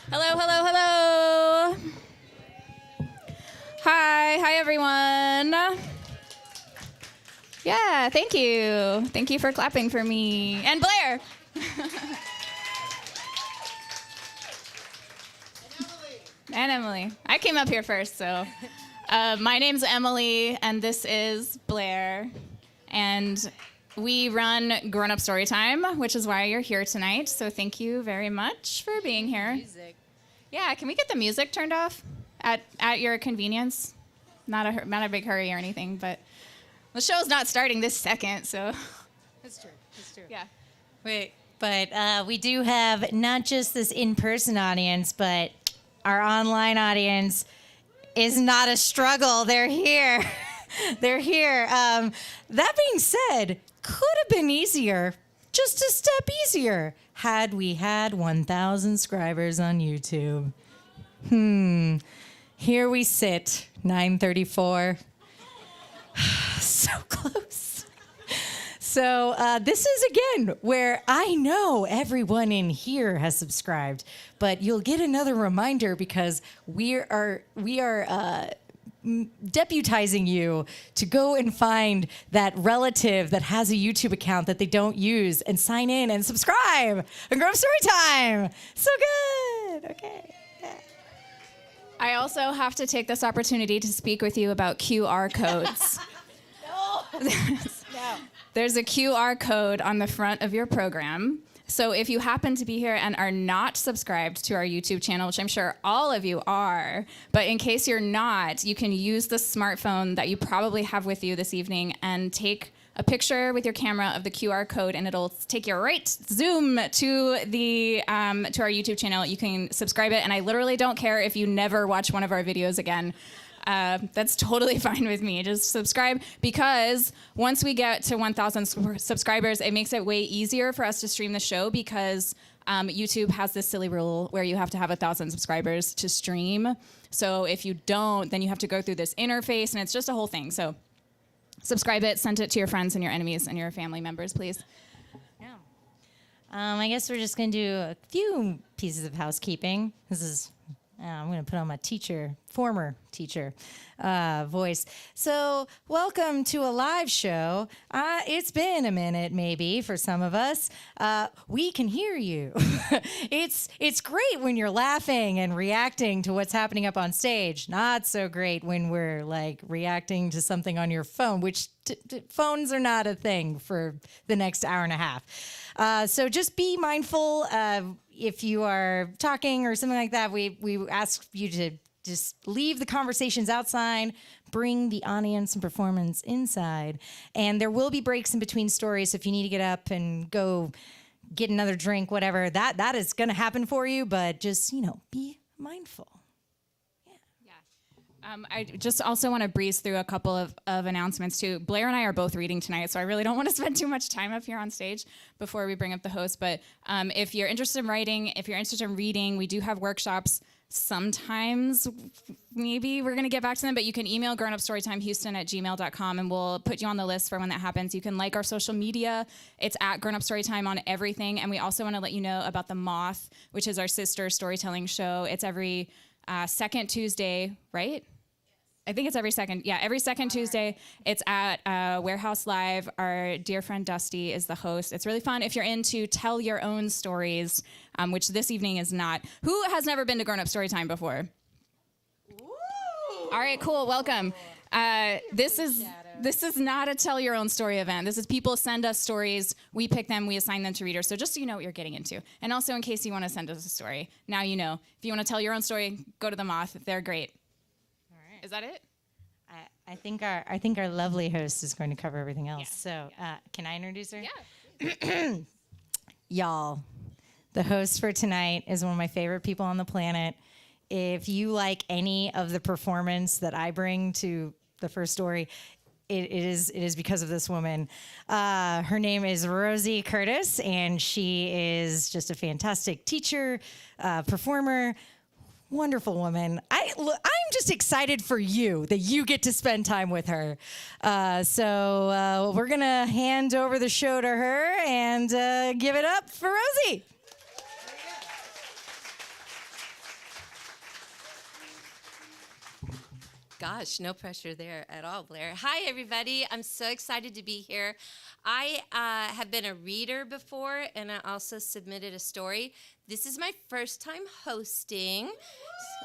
Hello, hello, hello. Hi everyone. Yeah, thank you. Thank you for clapping for me. And Blair. And Emily. I came up here first, so. My name's Emily, and this is Blair. And we run Grown Up Storytime, which is why you're here tonight. So thank you very much for being here. Music. Yeah, can we get the music turned off at your convenience? Not a big hurry or anything, but the show's not starting this second, so. That's true. Yeah. Wait, but we do have not just this in-person audience, but our online audience is not a struggle. They're here. They're here. That being said, could have been easier, just a step easier, had we had 1,000 subscribers on YouTube. Here we sit, 9:34. So close. So this is, again, where I know everyone in here has subscribed, but you'll get another reminder because we are deputizing you to go and find that relative that has a YouTube account that they don't use and sign in and subscribe and Grow Up Storytime. So good. Okay. Yeah. I also have to take this opportunity to speak with you about QR codes. No. There's a QR code on the front of your program. So if you happen to be here and are not subscribed to our YouTube channel, which I'm sure all of you are, but in case you're not, you can use the smartphone that you probably have with you this evening and take a picture with your camera of the QR code, and it'll take you right zoom to the to our YouTube channel. You can subscribe it, and I literally don't care if you never watch one of our videos again. That's totally fine with me. Just subscribe, because once we get to 1,000 subscribers, it makes it way easier for us to stream the show, because YouTube has this silly rule where you have to have 1,000 subscribers to stream. So if you don't, then you have to go through this interface, and it's just a whole thing. So subscribe it, send it to your friends and your enemies and your family members, please. Yeah. I guess we're just going to do a few pieces of housekeeping. This is... I'm going to put on my former teacher voice. So welcome to a live show. It's been a minute, maybe, for some of us. We can hear you. It's great when you're laughing and reacting to what's happening up on stage. Not so great when we're like reacting to something on your phone, which phones are not a thing for the next hour and a half. So just be mindful if you are talking or something like that. We ask you to just leave the conversations outside, bring the audience and performance inside. And there will be breaks in between stories. So if you need to get up and go get another drink, whatever, that is going to happen for you. But just, be mindful. I just also want to breeze through a couple of announcements too. Blair and I are both reading tonight, so I really don't want to spend too much time up here on stage before we bring up the host. But if you're interested in writing, if you're interested in reading, we do have workshops. Sometimes maybe we're going to get back to them, but you can email grownupstorytimehouston@gmail.com, and we'll put you on the list for when that happens. You can like our social media. It's at Grown Up Storytime on everything. And we also want to let you know about The Moth, which is our sister storytelling show. It's every second Tuesday, right? I think it's every second Tuesday. It's at Warehouse Live. Our dear friend Dusty is the host. It's really fun if you're into tell your own stories, which this evening is not. Who has never been to Grown Up Storytime before? Ooh. All right, cool, welcome. This is not a tell your own story event. This is people send us stories, we pick them, we assign them to readers. So just so you know what you're getting into. And also in case you want to send us a story, now you know. If you want to tell your own story, go to The Moth. They're great. Is that it? I think our lovely host is going to cover everything else. So can I introduce her? Yeah. Y'all, the host for tonight is one of my favorite people on the planet. If you like any of the performance that I bring to the first story, it is because of this woman. Her name is Rosie Curtis, and she is just a fantastic teacher, performer. Wonderful woman. I'm just excited for you that you get to spend time with her. So we're going to hand over the show to her and give it up for Rosie. Gosh, no pressure there at all, Blair. Hi, everybody. I'm so excited to be here. I have been a reader before, and I also submitted a story. This is my first time hosting.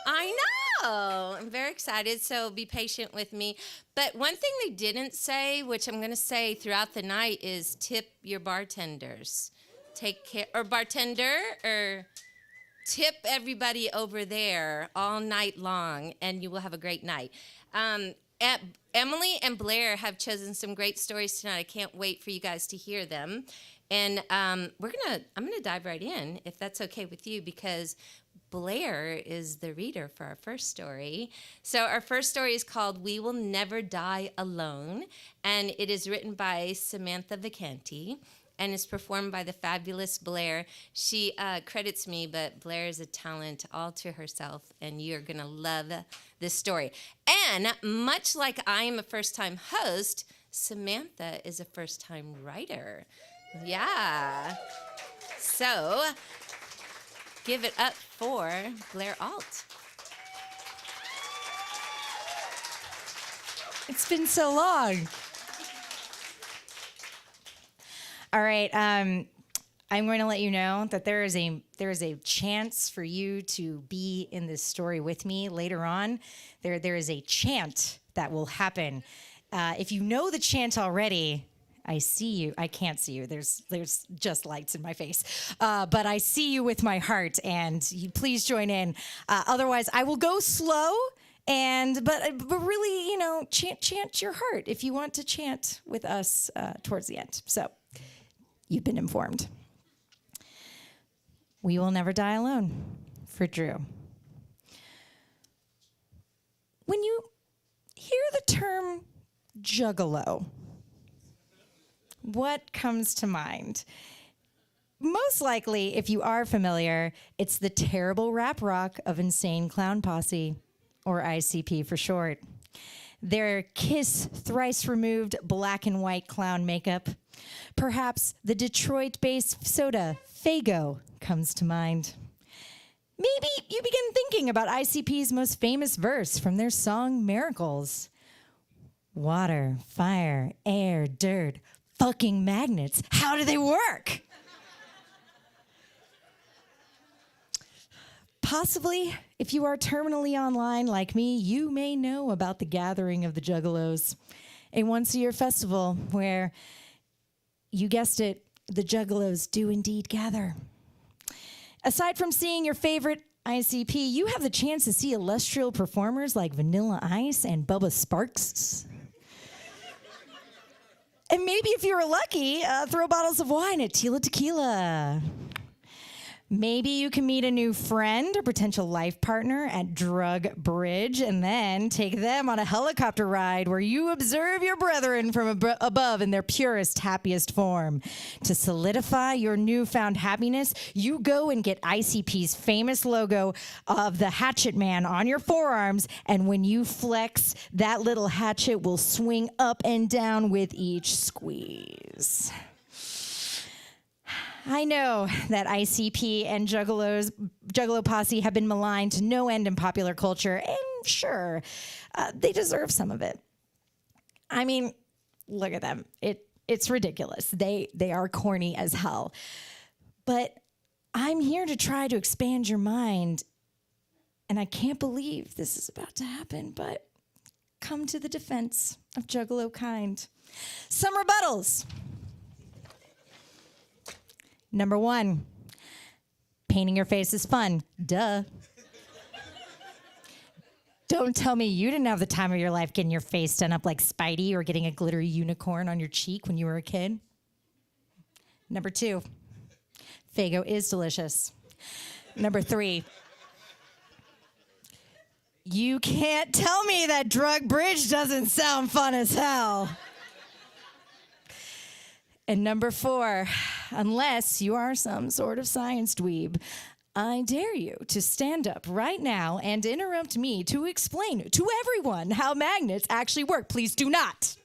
I know. I'm very excited, so be patient with me. But one thing they didn't say, which I'm going to say throughout the night, is tip your bartenders. Take care, or bartender, or tip everybody over there all night long, and you will have a great night. Emily and Blair have chosen some great stories tonight. I can't wait for you guys to hear them. And I'm gonna dive right in, if that's okay with you, because Blair is the reader for our first story. So our first story is called "We Will Never Die Alone," and it is written by Samantha Vacanti, and is performed by the fabulous Blair. She credits me, but Blair is a talent all to herself, and you're going to love this story. And much like I am a first-time host, Samantha is a first-time writer. Yeah. So give it up for Blair Alt. It's been so long. All right, I'm going to let you know that there is a chance for you to be in this story with me later on. There is a chant that will happen. If you know the chant already, I see you. I can't see you. There's just lights in my face. But I see you with my heart, and please join in. Otherwise, I will go slow. But really, chant your heart if you want to chant with us towards the end. So. You've been informed. We will never die alone, for Drew. When you hear the term juggalo, what comes to mind? Most likely, if you are familiar, it's the terrible rap rock of Insane Clown Posse, or ICP for short. Their Kiss thrice-removed black and white clown makeup. Perhaps the Detroit-based soda, Faygo, comes to mind. Maybe you begin thinking about ICP's most famous verse from their song Miracles. Water, fire, air, dirt, fucking magnets. How do they work? Possibly, if you are terminally online like me, you may know about the Gathering of the Juggalos, a once-a-year festival where, you guessed it, the Juggalos do indeed gather. Aside from seeing your favorite ICP, you have the chance to see illustrious performers like Vanilla Ice and Bubba Sparks. And maybe if you were lucky, throw bottles of wine at Tila Tequila. Maybe you can meet a new friend or potential life partner at Drug Bridge and then take them on a helicopter ride where you observe your brethren from above in their purest, happiest form. To solidify your newfound happiness, you go and get ICP's famous logo of the Hatchet Man on your forearms, and when you flex, that little hatchet will swing up and down with each squeeze. I know that ICP and Juggalo Posse have been maligned to no end in popular culture, and sure, they deserve some of it. I mean, look at them. It's ridiculous. They are corny as hell. But I'm here to try to expand your mind, and I can't believe this is about to happen, but come to the defense of Juggalo kind. Some rebuttals. Number 1, painting your face is fun. Duh. Don't tell me you didn't have the time of your life getting your face done up like Spidey or getting a glittery unicorn on your cheek when you were a kid. Number 2, Faygo is delicious. Number 3, you can't tell me that Drug Bridge doesn't sound fun as hell. And number 4, unless you are some sort of science dweeb, I dare you to stand up right now and interrupt me to explain to everyone how magnets actually work. Please do not.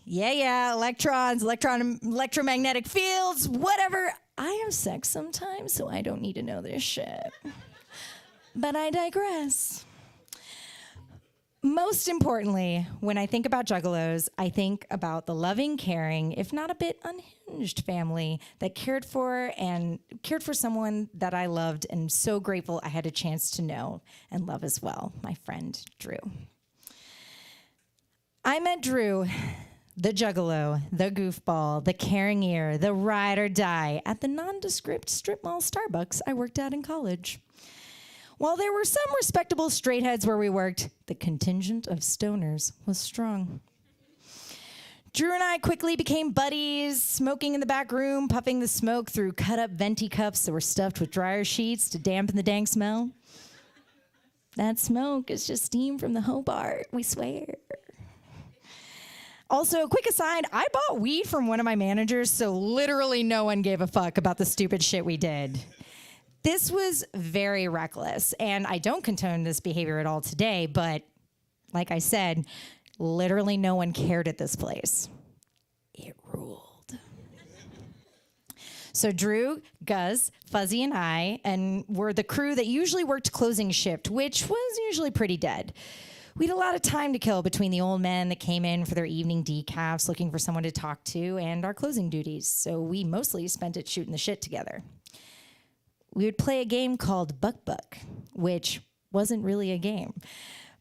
Yeah, electrons, electromagnetic fields, whatever. I have sex sometimes, so I don't need to know this shit. But I digress. Most importantly, when I think about juggalos, I think about the loving, caring, if not a bit unhinged family that cared for someone that I loved and so grateful I had a chance to know and love as well, my friend Drew. I met Drew, the juggalo, the goofball, the caring ear, the ride or die at the nondescript strip mall Starbucks I worked at in college. While there were some respectable straight heads where we worked, the contingent of stoners was strong. Drew and I quickly became buddies, smoking in the back room, puffing the smoke through cut-up venti cups that were stuffed with dryer sheets to dampen the dank smell. That smoke is just steam from the Hobart, we swear. Also, quick aside, I bought weed from one of my managers, so literally no one gave a fuck about the stupid shit we did. This was very reckless, and I don't condone this behavior at all today, but like I said, literally no one cared at this place. It ruled. So Drew, Guz, Fuzzy, and I were the crew that usually worked closing shift, which was usually pretty dead. We had a lot of time to kill between the old men that came in for their evening decafs looking for someone to talk to and our closing duties, so we mostly spent it shooting the shit together. We would play a game called Buck Buck, which wasn't really a game,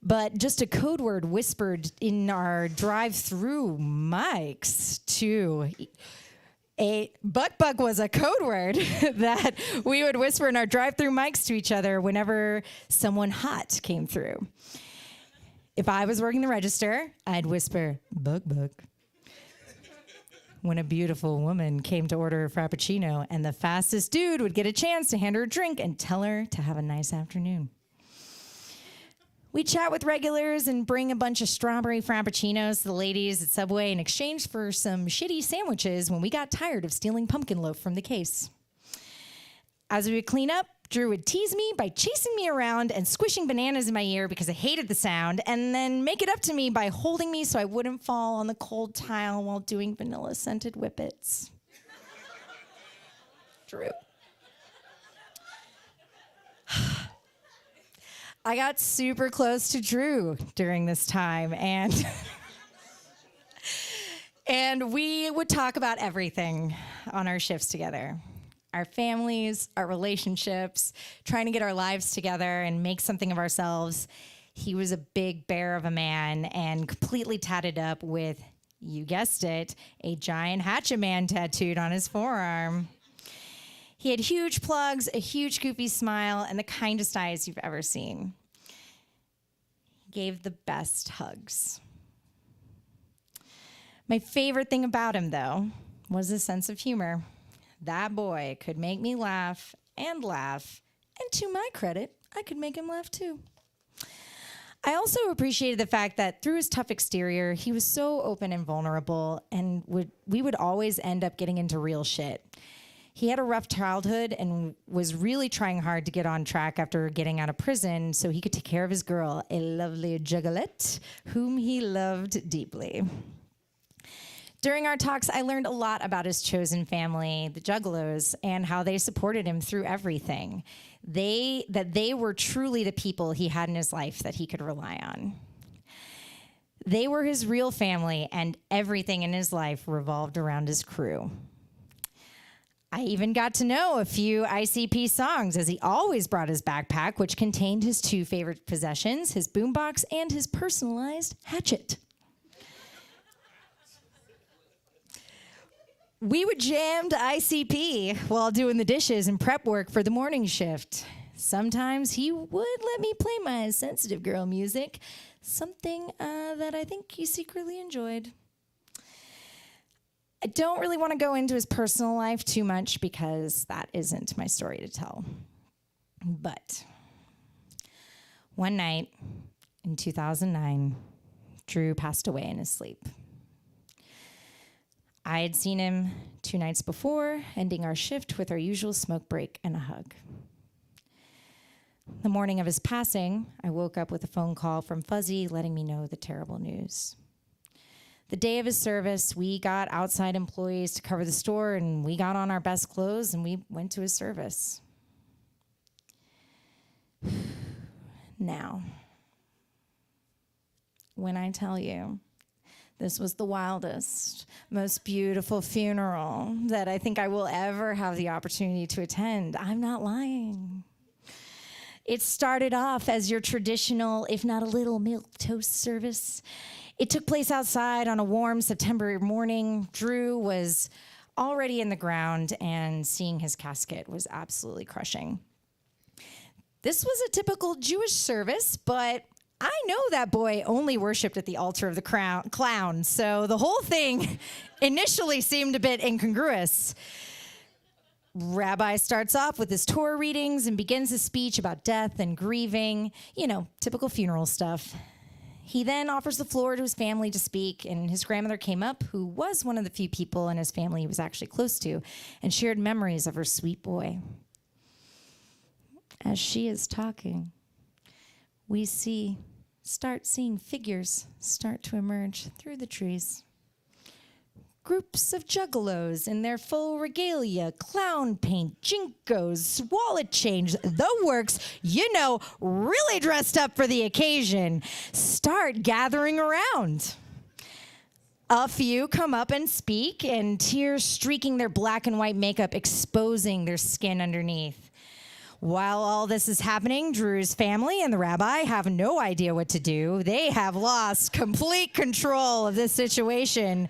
but just a code word whispered in our drive-through mics too. A Buck Buck was a code word that we would whisper in our drive-through mics to each other whenever someone hot came through. If I was working the register, I'd whisper, Buck Buck. When a beautiful woman came to order a Frappuccino, and the fastest dude would get a chance to hand her a drink and tell her to have a nice afternoon. We'd chat with regulars and bring a bunch of strawberry Frappuccinos to the ladies at Subway in exchange for some shitty sandwiches when we got tired of stealing pumpkin loaf from the case. As we would clean up, Drew would tease me by chasing me around and squishing bananas in my ear because I hated the sound, and then make it up to me by holding me so I wouldn't fall on the cold tile while doing vanilla-scented whippets. Drew. I got super close to Drew during this time, and we would talk about everything on our shifts together. Our families, our relationships, trying to get our lives together and make something of ourselves. He was a big bear of a man and completely tatted up with, you guessed it, a giant Hatchet Man tattooed on his forearm. He had huge plugs, a huge goofy smile, and the kindest eyes you've ever seen. He gave the best hugs. My favorite thing about him, though, was his sense of humor. That boy could make me laugh, and to my credit, I could make him laugh too. I also appreciated the fact that through his tough exterior, he was so open and vulnerable, and we would always end up getting into real shit. He had a rough childhood and was really trying hard to get on track after getting out of prison so he could take care of his girl, a lovely juggalette, whom he loved deeply. During our talks, I learned a lot about his chosen family, the Juggalos, and how they supported him through everything. That they were truly the people he had in his life that he could rely on. They were his real family, and everything in his life revolved around his crew. I even got to know a few ICP songs, as he always brought his backpack, which contained his two favorite possessions, his boombox and his personalized hatchet. We would jam to ICP while doing the dishes and prep work for the morning shift. Sometimes he would let me play my sensitive girl music, something that I think he secretly enjoyed. I don't really want to go into his personal life too much because that isn't my story to tell. But one night in 2009, Drew passed away in his sleep. I had seen him 2 nights before, ending our shift with our usual smoke break and a hug. The morning of his passing, I woke up with a phone call from Fuzzy letting me know the terrible news. The day of his service, we got outside employees to cover the store, and we got on our best clothes, and we went to his service. Now, when I tell you this was the wildest, most beautiful funeral that I think I will ever have the opportunity to attend. I'm not lying. It started off as your traditional, if not a little, milk toast service. It took place outside on a warm September morning. Drew was already in the ground, and seeing his casket was absolutely crushing. This was a typical Jewish service, but I know that boy only worshipped at the altar of the clown, so the whole thing initially seemed a bit incongruous. Rabbi starts off with his Torah readings and begins his speech about death and grieving, typical funeral stuff. He then offers the floor to his family to speak, and his grandmother came up, who was one of the few people in his family he was actually close to, and shared memories of her sweet boy. As she is talking, we start seeing figures start to emerge through the trees. Groups of juggalos in their full regalia, clown paint, jinkos, wallet change, the works, really dressed up for the occasion, start gathering around. A few come up and speak, and tears streaking their black and white makeup, exposing their skin underneath. While all this is happening, Drew's family and the rabbi have no idea what to do. They have lost complete control of this situation.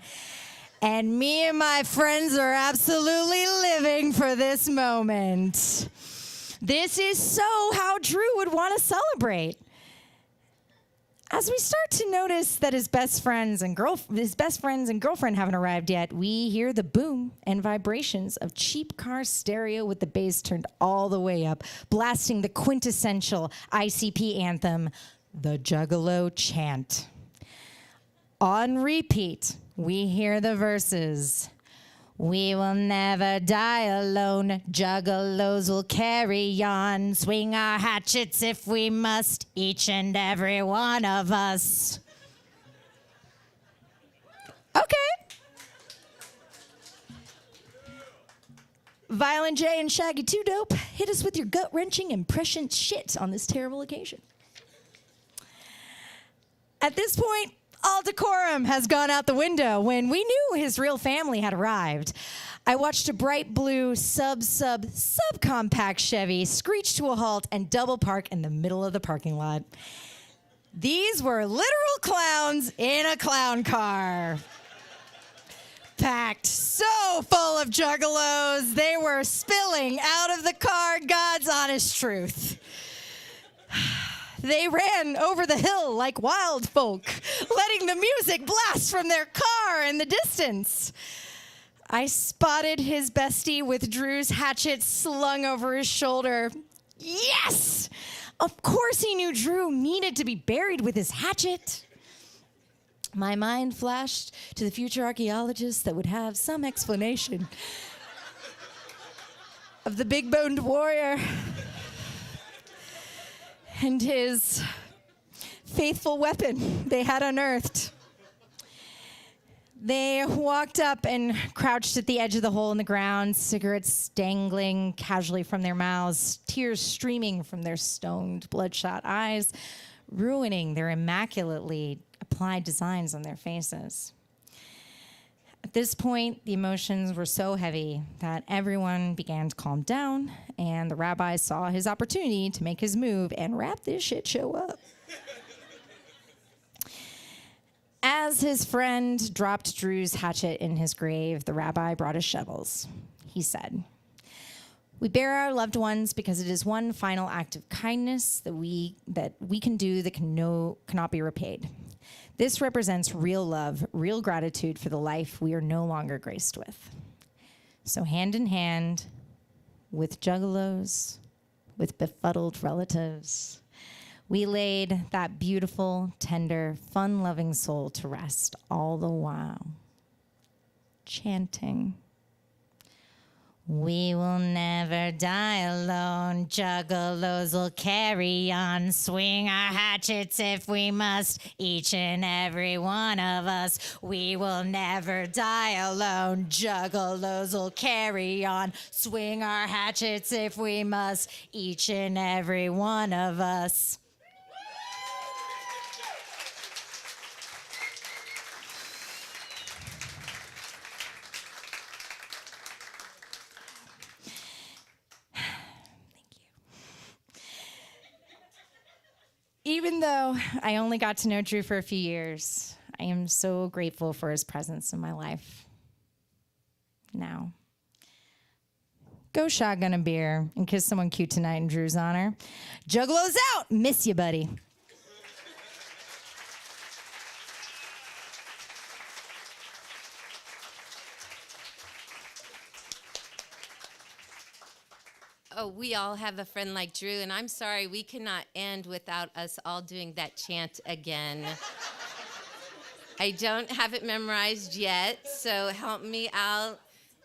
And me and my friends are absolutely living for this moment. This is so how Drew would want to celebrate. As we start to notice that his best friends and girlfriend haven't arrived yet, we hear the boom and vibrations of cheap car stereo with the bass turned all the way up, blasting the quintessential ICP anthem, the Juggalo Chant. On repeat, we hear the verses. We will never die alone. Juggalos will carry on. Swing our hatchets if we must, each and every one of us. Okay. Violent J and Shaggy 2 Dope, hit us with your gut-wrenching and prescient shit on this terrible occasion. At this point, all decorum has gone out the window when we knew his real family had arrived. I watched a bright blue subcompact Chevy screech to a halt and double park in the middle of the parking lot. These were literal clowns in a clown car. Packed so full of juggalos, they were spilling out of the car, God's honest truth. They ran over the hill like wild folk, letting the music blast from their car in the distance. I spotted his bestie with Drew's hatchet slung over his shoulder. Yes! Of course he knew Drew needed to be buried with his hatchet. My mind flashed to the future archaeologist that would have some explanation of the big-boned warrior and his faithful weapon they had unearthed. They walked up and crouched at the edge of the hole in the ground, cigarettes dangling casually from their mouths, tears streaming from their stoned, bloodshot eyes, ruining their immaculately applied designs on their faces. At this point, the emotions were so heavy that everyone began to calm down, and the rabbi saw his opportunity to make his move and wrap this shit show up. As his friend dropped Drew's hatchet in his grave, the rabbi brought his shovels. He said, "We bury our loved ones because it is one final act of kindness that we can do that cannot be repaid. This represents real love, real gratitude for the life we are no longer graced with. So hand in hand, with juggalos, with befuddled relatives, we laid that beautiful, tender, fun-loving soul to rest all the while, chanting, we will never die alone. Juggalos will carry on. Swing our hatchets if we must, each and every one of us. We will never die alone. Juggalos will carry on. Swing our hatchets if we must, each and every one of us." Even though I only got to know Drew for a few years, I am so grateful for his presence in my life. Now, go shotgun a beer and kiss someone cute tonight in Drew's honor. Juggalos out! Miss you, buddy. Oh, we all have a friend like Drew, and I'm sorry, we cannot end without us all doing that chant again. I don't have it memorized yet, so help me out.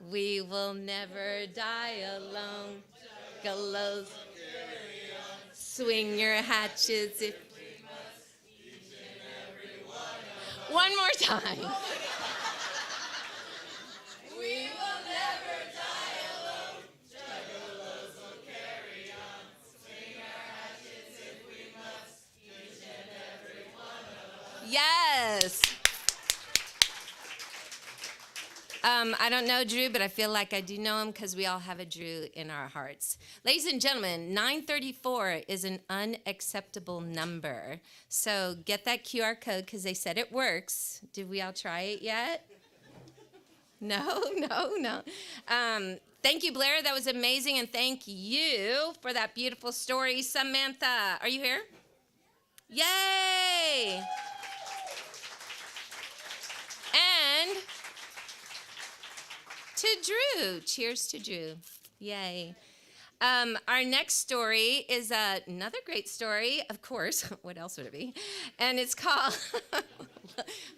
We will never die alone. Gallows, swing your hatchets if... One more time. We will never die alone. Juggalos will carry on. Swing our hatchets if we must. Each and every one of us. Yes. I don't know Drew, but I feel like I do know him because we all have a Drew in our hearts. Ladies and gentlemen, 934 is an unacceptable number. So get that QR code because they said it works. Did we all try it yet? No. Thank you, Blair. That was amazing. And thank you for that beautiful story. Samantha, are you here? Yay! And to Drew. Cheers to Drew. Yay. Our next story is another great story, of course. What else would it be? And it's called,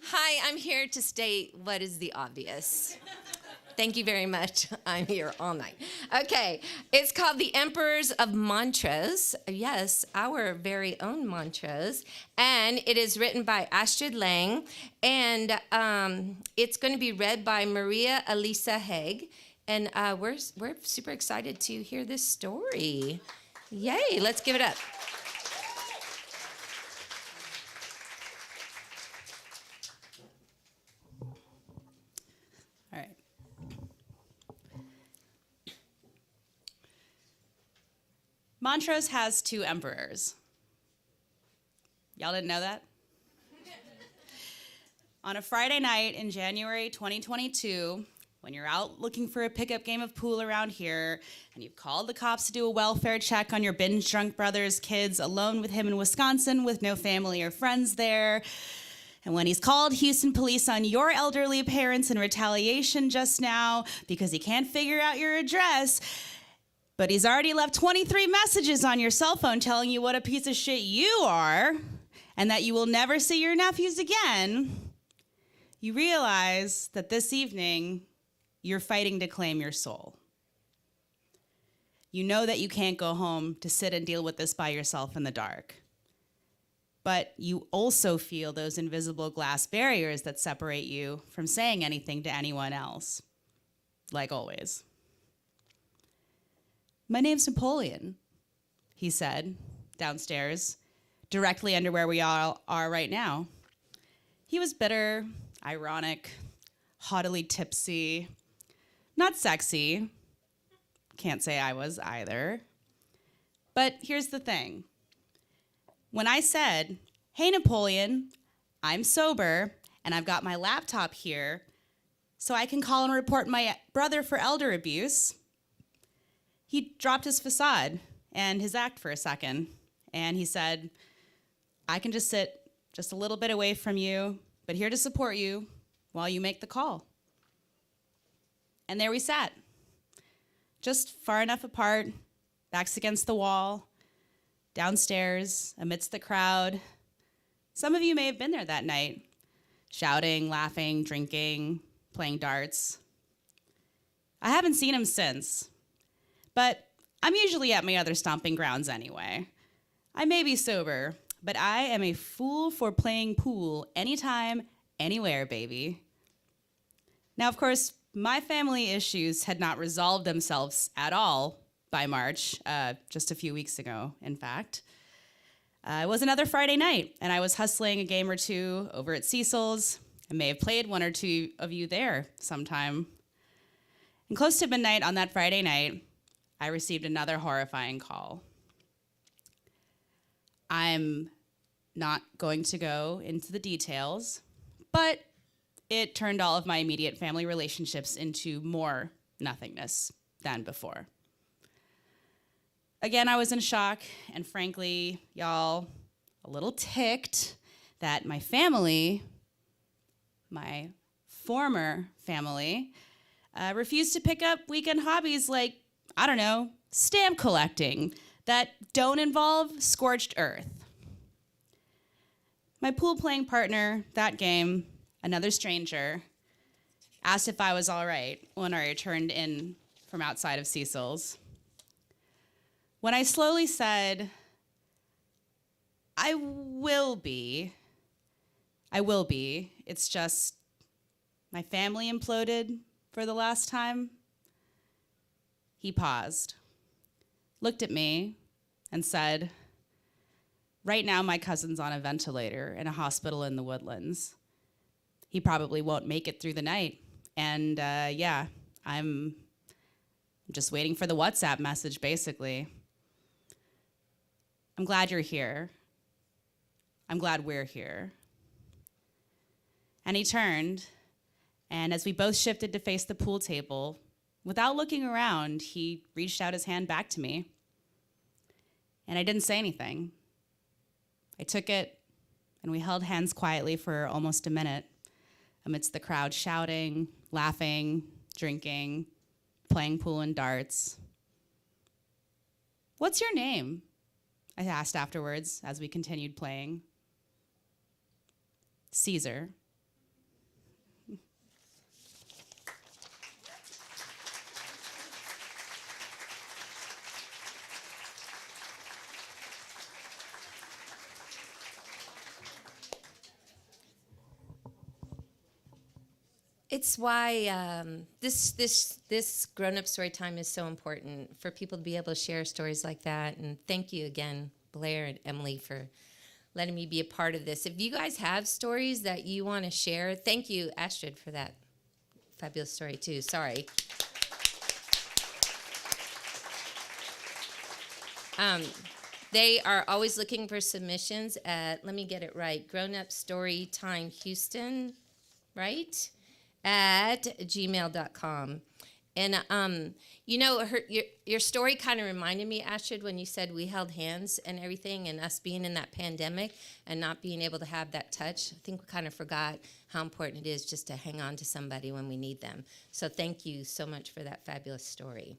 Hi, I'm here to state what is the obvious. Thank you very much. I'm here all night. Okay, it's called The Emperors of Montrose. Yes, our very own Montrose. And it is written by Astrid Lang. And it's going to be read by Maria Elisa Haig. And we're super excited to hear this story. Yay, let's give it up. All right. Montrose has two emperors. Y'all didn't know that? On a Friday night in January 2022, when you're out looking for a pickup game of pool around here, and you've called the cops to do a welfare check on your binge-drunk brother's kids alone with him in Wisconsin with no family or friends there, and when he's called Houston police on your elderly parents in retaliation just now because he can't figure out your address, but he's already left 23 messages on your cell phone telling you what a piece of shit you are and that you will never see your nephews again, you realize that this evening you're fighting to claim your soul. You know that you can't go home to sit and deal with this by yourself in the dark. But you also feel those invisible glass barriers that separate you from saying anything to anyone else, like always. My name's Napoleon, he said, downstairs, directly under where we all are right now. He was bitter, ironic, haughtily tipsy, not sexy. Can't say I was either. But here's the thing. When I said, hey, Napoleon, I'm sober, and I've got my laptop here, so I can call and report my brother for elder abuse, he dropped his facade and his act for a second, and he said, I can just sit just a little bit away from you, but here to support you while you make the call. And there we sat, just far enough apart, backs against the wall, downstairs, amidst the crowd. Some of you may have been there that night, shouting, laughing, drinking, playing darts. I haven't seen him since, but I'm usually at my other stomping grounds anyway. I may be sober, but I am a fool for playing pool anytime, anywhere, baby. Now, of course, my family issues had not resolved themselves at all by March, just a few weeks ago, in fact. It was another Friday night, and I was hustling a game or two over at Cecil's. I may have played one or two of you there sometime. And close to midnight on that Friday night, I received another horrifying call. I'm Not going to go into the details, but it turned all of my immediate family relationships into more nothingness than before. Again, I was in shock, and frankly, y'all, a little ticked that my family, my former family, refused to pick up weekend hobbies like, I don't know, stamp collecting that don't involve scorched earth. My pool playing partner, that game, another stranger, asked if I was all right when I returned in from outside of Cecil's. When I slowly said, I will be, it's just my family imploded for the last time, he paused, looked at me, and said, right now my cousin's on a ventilator in a hospital in the Woodlands. He probably won't make it through the night. And yeah, I'm just waiting for the WhatsApp message, basically. I'm glad you're here. I'm glad we're here. And he turned, and as we both shifted to face the pool table, without looking around, he reached out his hand back to me. And I didn't say anything. I took it, and we held hands quietly for almost a minute, amidst the crowd shouting, laughing, drinking, playing pool and darts. What's your name? I asked afterwards as we continued playing. Caesar. It's why this grown-up story time is so important for people to be able to share stories like that. And thank you again, Blair and Emily, for letting me be a part of this. If you guys have stories that you want to share, thank you, Astrid, for that fabulous story too. Sorry. They are always looking for submissions at, let me get it right, grownupstorytimehouston, right? At gmail.com. And, you know, your story kind of reminded me, Astrid, when you said we held hands and everything, and us being in that pandemic and not being able to have that touch. I think we kind of forgot how important it is just to hang on to somebody when we need them. So thank you so much for that fabulous story.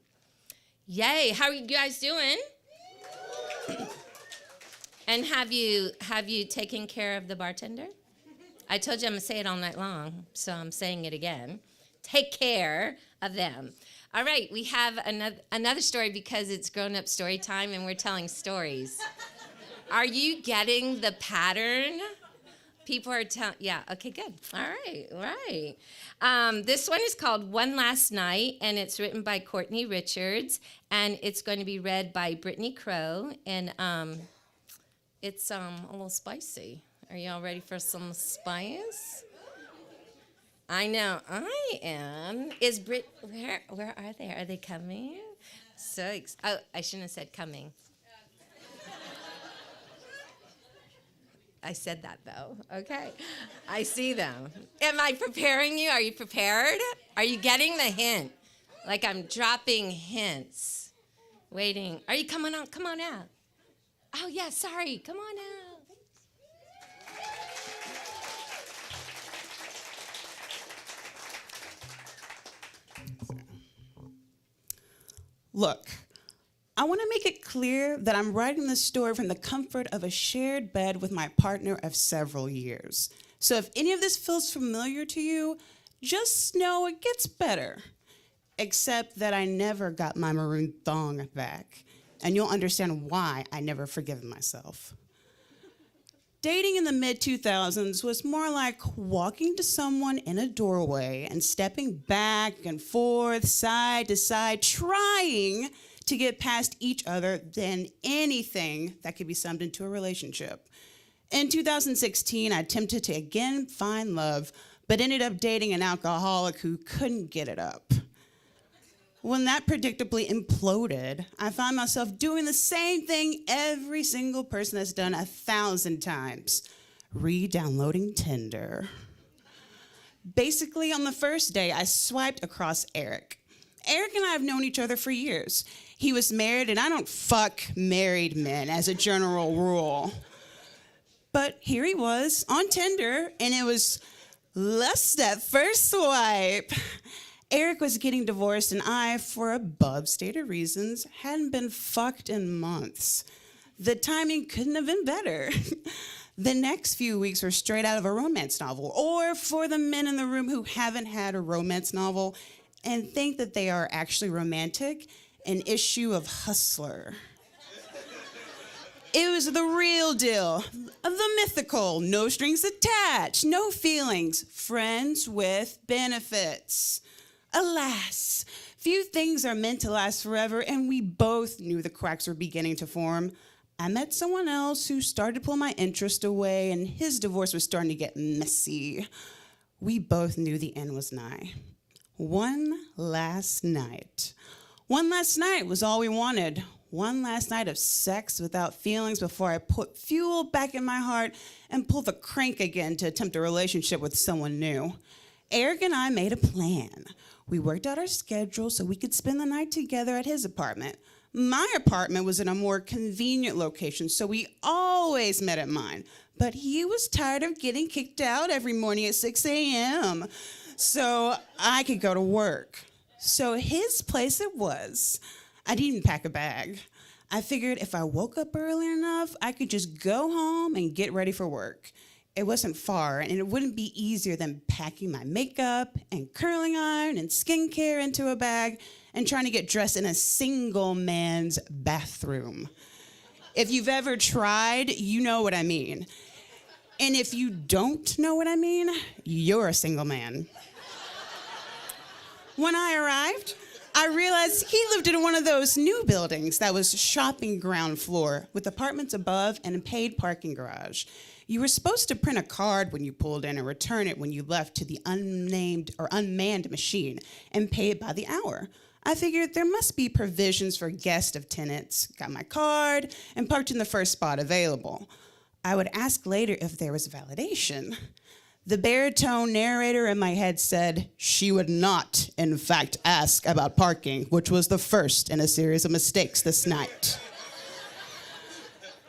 Yay, how are you guys doing? And have you taken care of the bartender? I told you I'm going to say it all night long, so I'm saying it again. Take care of them. All right, we have another story because it's grown-up story time and we're telling stories. Are you getting the pattern? People are telling, yeah, okay, good. All right. This one is called One Last Night, and it's written by Courtney Richards, and it's going to be read by Brittany Crow, and it's a little spicy. Are y'all ready for some spice? I know I am. Is Brit? Where are they? Are they coming? Oh, I shouldn't have said coming. I said that though. Okay, I see them. Am I preparing you? Are you prepared? Are you getting the hint? Like I'm dropping hints. Waiting. Are you coming on? Come on out. Oh yeah, sorry. Come on out. Look, I want to make it clear that I'm writing this story from the comfort of a shared bed with my partner of several years. So if any of this feels familiar to you, just know it gets better. Except that I never got my maroon thong back, and you'll understand why I never forgiven myself. Dating in the mid-2000s was more like walking to someone in a doorway and stepping back and forth, side to side, trying to get past each other than anything that could be summed into a relationship. In 2016, I attempted to again find love, but ended up dating an alcoholic who couldn't get it up. When that predictably imploded, I found myself doing the same thing every single person has done 1,000 times, re-downloading Tinder. Basically, on the first day, I swiped across Eric. Eric and I have known each other for years. He was married, and I don't fuck married men as a general rule. But here he was on Tinder, and it was lust at first swipe. Eric was getting divorced, and I, for above stated reasons, hadn't been fucked in months. The timing couldn't have been better. The next few weeks were straight out of a romance novel, or for the men in the room who haven't had a romance novel and think that they are actually romantic, an issue of Hustler. It was the real deal, the mythical, no strings attached, no feelings, friends with benefits. Alas, few things are meant to last forever, and we both knew the cracks were beginning to form. I met someone else who started to pull my interest away, and his divorce was starting to get messy. We both knew the end was nigh. One last night. One last night was all we wanted. One last night of sex without feelings before I put fuel back in my heart and pulled the crank again to attempt a relationship with someone new. Eric and I made a plan. We worked out our schedule so we could spend the night together at his apartment. My apartment was in a more convenient location, so we always met at mine. But he was tired of getting kicked out every morning at 6 a.m., so I could go to work. So his place it was. I didn't pack a bag. I figured if I woke up early enough, I could just go home and get ready for work. It wasn't far, and it wouldn't be easier than packing my makeup and curling iron and skincare into a bag and trying to get dressed in a single man's bathroom. If you've ever tried, you know what I mean. And if you don't know what I mean, you're a single man. When I arrived, I realized he lived in one of those new buildings that was shopping ground floor with apartments above and a paid parking garage. You were supposed to print a card when you pulled in and return it when you left to the unnamed or unmanned machine and pay it by the hour. I figured there must be provisions for guests of tenants. Got my card and parked in the first spot available. I would ask later if there was validation. The baritone narrator in my head said she would not, in fact, ask about parking, which was the first in a series of mistakes this night.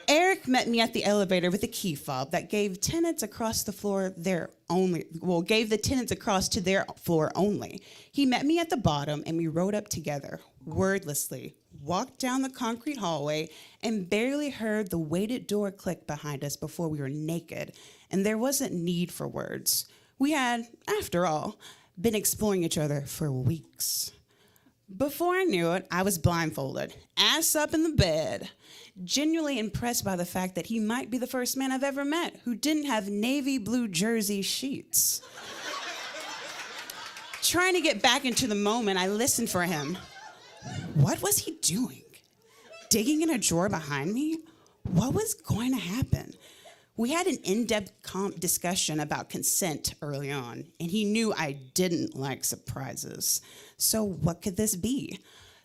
Eric met me at the elevator with a key fob that gave tenants across the floor gave the tenants across to their floor only. He met me at the bottom and we rode up together, wordlessly, walked down the concrete hallway, and barely heard the weighted door click behind us before we were naked, and there wasn't need for words. We had, after all, been exploring each other for weeks. Before I knew it, I was blindfolded, ass up in the bed, genuinely impressed by the fact that he might be the first man I've ever met who didn't have navy blue jersey sheets. Trying to get back into the moment, I listened for him. What was he doing? Digging in a drawer behind me? What was going to happen? We had an in-depth discussion about consent early on, and he knew I didn't like surprises. So what could this be?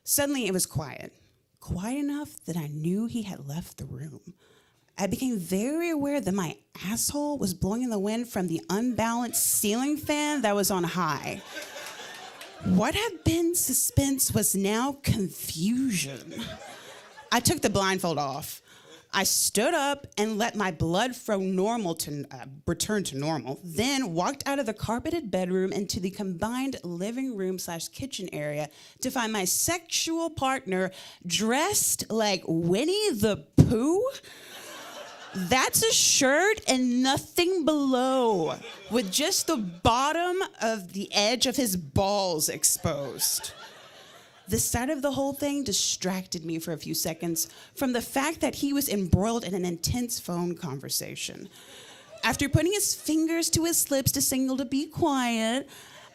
Suddenly it was quiet. Quiet enough that I knew he had left the room. I became very aware that my asshole was blowing in the wind from the unbalanced ceiling fan that was on high. What had been suspense was now confusion. I took the blindfold off. I stood up and let my blood from normal to return to normal, then walked out of the carpeted bedroom into the combined living room / kitchen area to find my sexual partner dressed like Winnie the Pooh. That's a shirt and nothing below, with just the bottom of the edge of his balls exposed. The sight of the whole thing distracted me for a few seconds from the fact that he was embroiled in an intense phone conversation. After putting his fingers to his lips to signal to be quiet,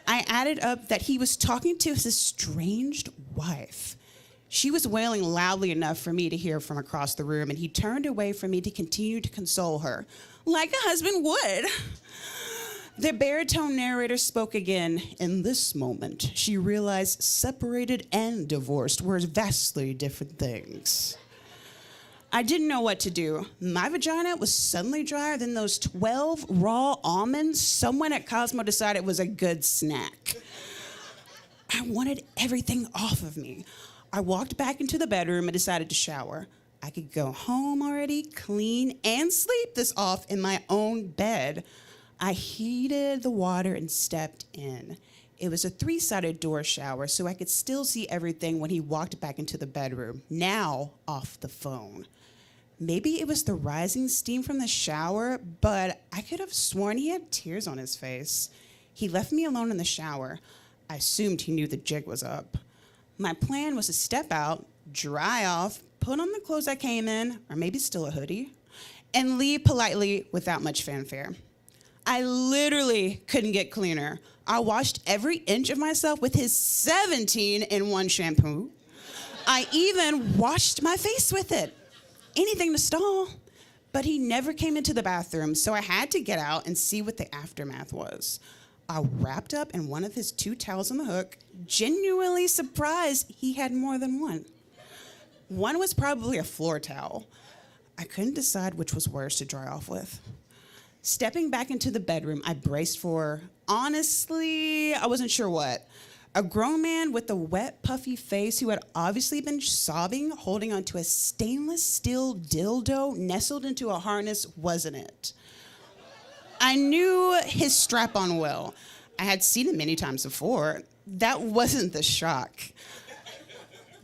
I added up that he was talking to his estranged wife. She was wailing loudly enough for me to hear from across the room, and he turned away from me to continue to console her, like a husband would. The baritone narrator spoke again. In this moment, she realized separated and divorced were vastly different things. I didn't know what to do. My vagina was suddenly drier than those 12 raw almonds someone at Cosmo decided was a good snack. I wanted everything off of me. I walked back into the bedroom and decided to shower. I could go home already, clean, and sleep this off in my own bed. I heated the water and stepped in. It was a 3-sided door shower, so I could still see everything when he walked back into the bedroom, now off the phone. Maybe it was the rising steam from the shower, but I could have sworn he had tears on his face. He left me alone in the shower. I assumed he knew the jig was up. My plan was to step out, dry off, put on the clothes I came in, or maybe still a hoodie, and leave politely without much fanfare. I literally couldn't get cleaner. I washed every inch of myself with his 17-in-1 shampoo. I even washed my face with it. Anything to stall. But he never came into the bathroom, so I had to get out and see what the aftermath was. I wrapped up in one of his 2 towels on the hook, genuinely surprised he had more than one. One was probably a floor towel. I couldn't decide which was worse to dry off with. Stepping back into the bedroom, I braced for, honestly, I wasn't sure what. A grown man with a wet, puffy face who had obviously been sobbing, holding onto a stainless steel dildo nestled into a harness, wasn't it? I knew his strap-on well. I had seen it many times before. That wasn't the shock.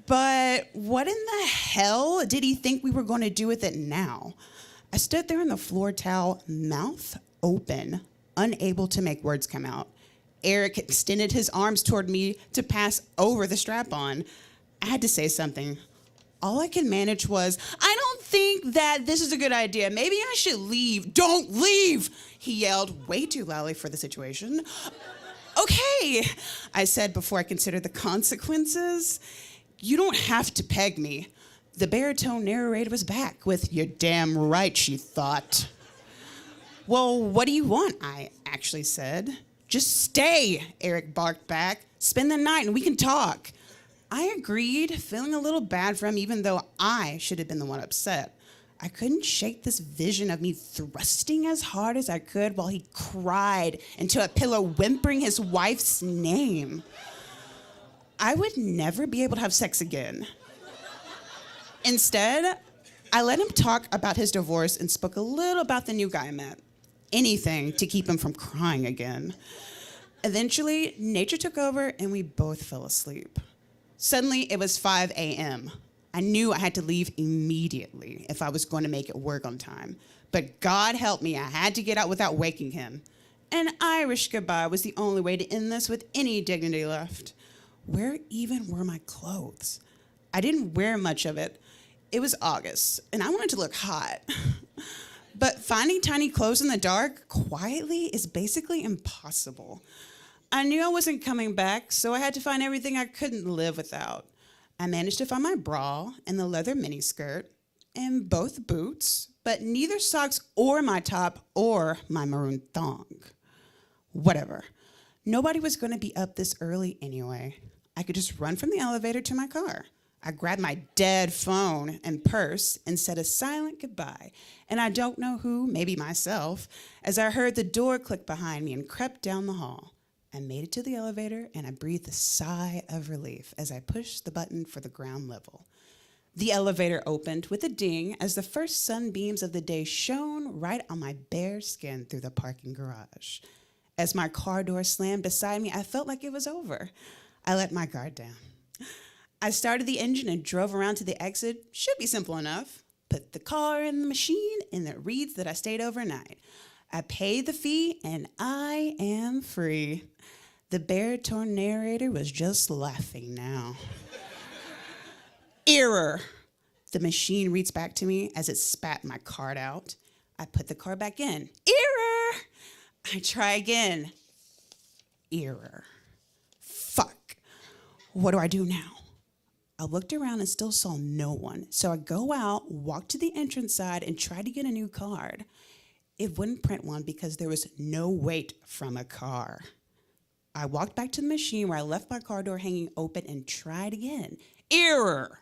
But what in the hell did he think we were going to do with it now? I stood there in the floor towel, mouth open, unable to make words come out. Eric extended his arms toward me to pass over the strap-on. I had to say something. All I could manage was, I don't think that this is a good idea. Maybe I should leave. Don't leave, he yelled way too loudly for the situation. Okay, I said before I considered the consequences. You don't have to peg me. The baritone narrator was back with, "You're damn right," she thought. Well, what do you want? I actually said. Just stay, Eric barked back. Spend the night and we can talk. I agreed, feeling a little bad for him, even though I should have been the one upset. I couldn't shake this vision of me thrusting as hard as I could while he cried into a pillow, whimpering his wife's name. I would never be able to have sex again. Instead, I let him talk about his divorce and spoke a little about the new guy I met. Anything to keep him from crying again. Eventually, nature took over and we both fell asleep. Suddenly, it was 5 a.m. I knew I had to leave immediately if I was going to make it work on time. But God help me, I had to get out without waking him. An Irish goodbye was the only way to end this with any dignity left. Where even were my clothes? I didn't wear much of it. It was August, and I wanted to look hot. But finding tiny clothes in the dark quietly is basically impossible. I knew I wasn't coming back, so I had to find everything I couldn't live without. I managed to find my bra and the leather miniskirt and both boots, but neither socks or my top or my maroon thong. Whatever. Nobody was going to be up this early anyway. I could just run from the elevator to my car. I grabbed my dead phone and purse and said a silent goodbye. And I don't know who, maybe myself, as I heard the door click behind me and crept down the hall. I made it to the elevator and I breathed a sigh of relief as I pushed the button for the ground level. The elevator opened with a ding as the first sunbeams of the day shone right on my bare skin through the parking garage. As my car door slammed beside me, I felt like it was over. I let my guard down. I started the engine and drove around to the exit. Should be simple enough. Put the car in the machine and it reads that I stayed overnight. I paid the fee and I am free. The baritone narrator was just laughing now. Error. The machine reads back to me as it spat my card out. I put the card back in. Error. I try again. Error. Fuck. What do I do now? I looked around and still saw no one. So I go out, walk to the entrance side, and try to get a new card. It wouldn't print one because there was no weight from a car. I walked back to the machine where I left my car door hanging open and tried again. Error!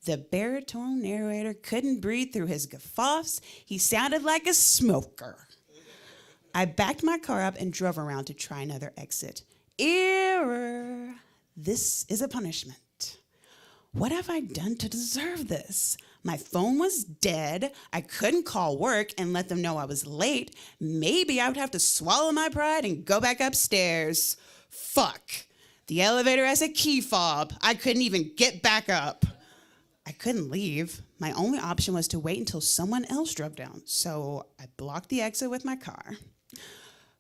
The baritone narrator couldn't breathe through his guffaws. He sounded like a smoker. I backed my car up and drove around to try another exit. Error! This is a punishment. What have I done to deserve this? My phone was dead. I couldn't call work and let them know I was late. Maybe I would have to swallow my pride and go back upstairs. Fuck. The elevator has a key fob. I couldn't even get back up. I couldn't leave. My only option was to wait until someone else drove down. So I blocked the exit with my car.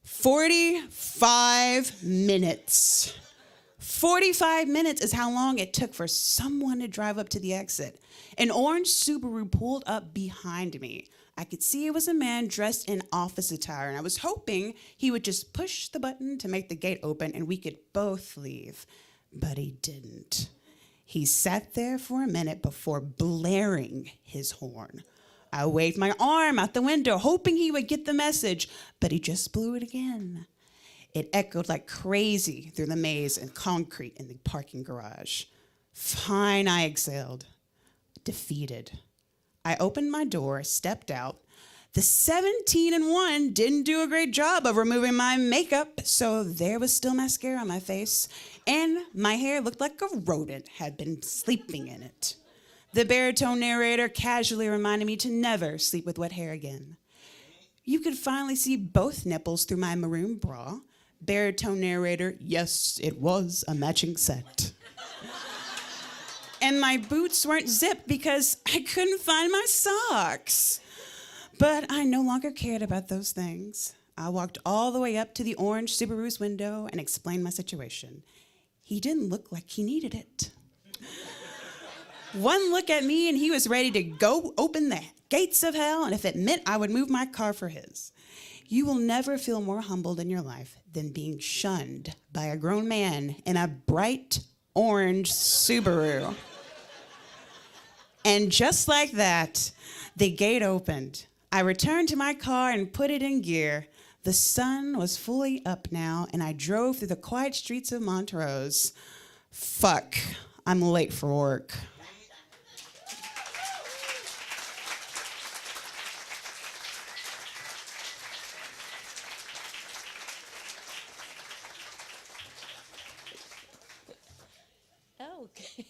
45 minutes. 45 minutes is how long it took for someone to drive up to the exit. An orange Subaru pulled up behind me. I could see it was a man dressed in office attire, and I was hoping he would just push the button to make the gate open and we could both leave. But he didn't. He sat there for a minute before blaring his horn. I waved my arm out the window, hoping he would get the message, but he just blew it again. It echoed like crazy through the maze and concrete in the parking garage. Fine, I exhaled, defeated. I opened my door, stepped out. The 17-1 didn't do a great job of removing my makeup, so there was still mascara on my face, and my hair looked like a rodent had been sleeping in it. The baritone narrator casually reminded me to never sleep with wet hair again. You could finally see both nipples through my maroon bra. Baritone narrator, yes, it was a matching set. And my boots weren't zipped because I couldn't find my socks. But I no longer cared about those things. I walked all the way up to the orange Subaru's window and explained my situation. He didn't look like he needed it. One look at me and he was ready to go open the gates of hell, and if it meant I would move my car for his. You will never feel more humbled in your life than being shunned by a grown man in a bright orange Subaru. And just like that, the gate opened. I returned to my car and put it in gear. The sun was fully up now, and I drove through the quiet streets of Montrose. Fuck, I'm late for work. Okay.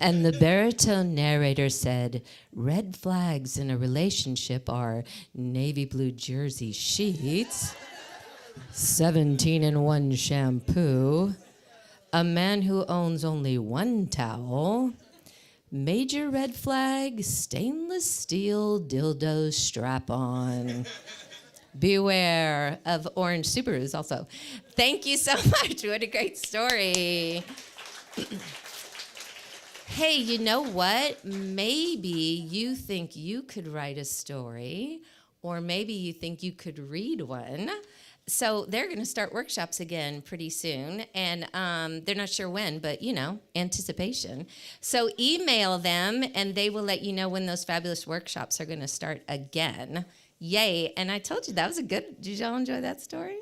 And the baritone narrator said, red flags in a relationship are navy blue jersey sheets, 17-1 shampoo, a man who owns only one towel, major red flag, stainless steel dildo strap-on. Beware of orange Subarus also. Thank you so much. What a great story. Hey, you know what? Maybe you think you could write a story, or maybe you think you could read one. So they're going to start workshops again pretty soon, and they're not sure when, but, you know, anticipation. So email them, and they will let you know when those fabulous workshops are going to start again. Yay. And I told you that was a good, did y'all enjoy that story?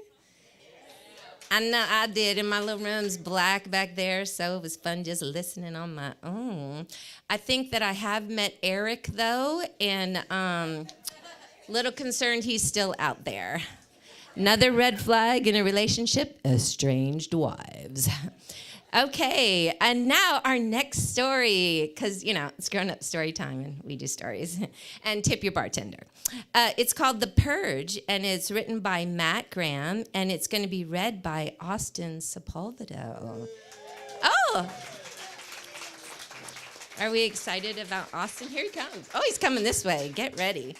I know I did, and my little room's black back there, so it was fun just listening on my own. I think that I have met Eric, though, and little concerned he's still out there. Another red flag in a relationship, estranged wives. Okay, and now our next story, because, you know, it's grown-up story time, and we do stories. And tip your bartender. It's called The Purge, and it's written by Matt Graham, and it's going to be read by Austin Sepulvedo. Oh! Are we excited about Austin? Here he comes. Oh, he's coming this way. Get ready.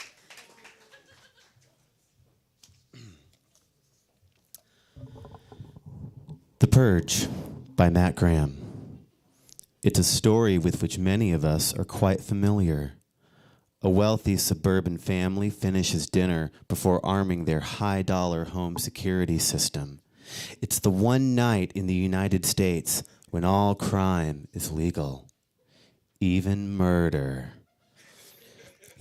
The Purge by Matt Graham. It's a story with which many of us are quite familiar. A wealthy suburban family finishes dinner before arming their high-dollar home security system. It's the one night in the United States when all crime is legal, even murder.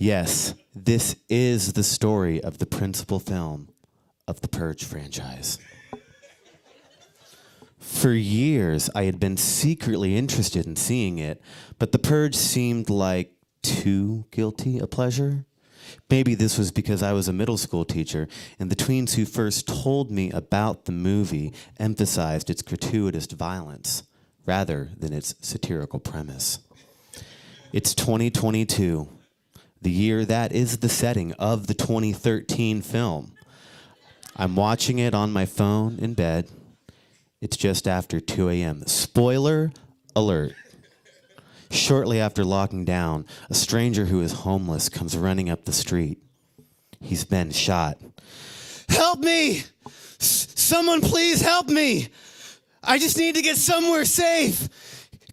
Yes, this is the story of the principal film of the Purge franchise. For years, I had been secretly interested in seeing it, but The Purge seemed like too guilty a pleasure. Maybe this was because I was a middle school teacher, and the tweens who first told me about the movie emphasized its gratuitous violence rather than its satirical premise. It's 2022, the year that is the setting of the 2013 film. I'm watching it on my phone in bed. It's just after 2 a.m. Spoiler alert. Shortly after locking down, a stranger who is homeless comes running up the street. He's been shot. Help me! Someone please help me! I just need to get somewhere safe.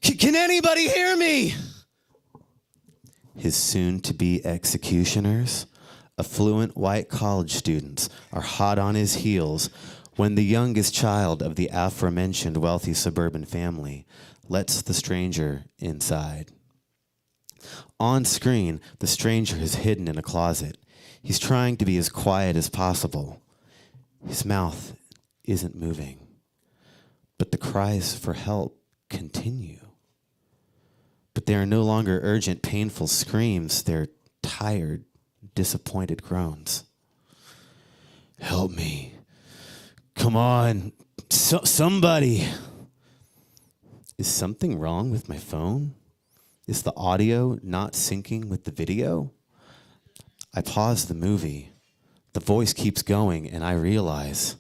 Can anybody hear me? His soon-to-be executioners, affluent white college students, are hot on his heels when the youngest child of the aforementioned wealthy suburban family lets the stranger inside. On screen, the stranger is hidden in a closet. He's trying to be as quiet as possible. His mouth isn't moving, but the cries for help continue. But they are no longer urgent, painful screams. They're tired, disappointed groans. Help me. Come on, somebody. Is something wrong with my phone? Is the audio not syncing with the video? I pause the movie. The voice keeps going, and I realize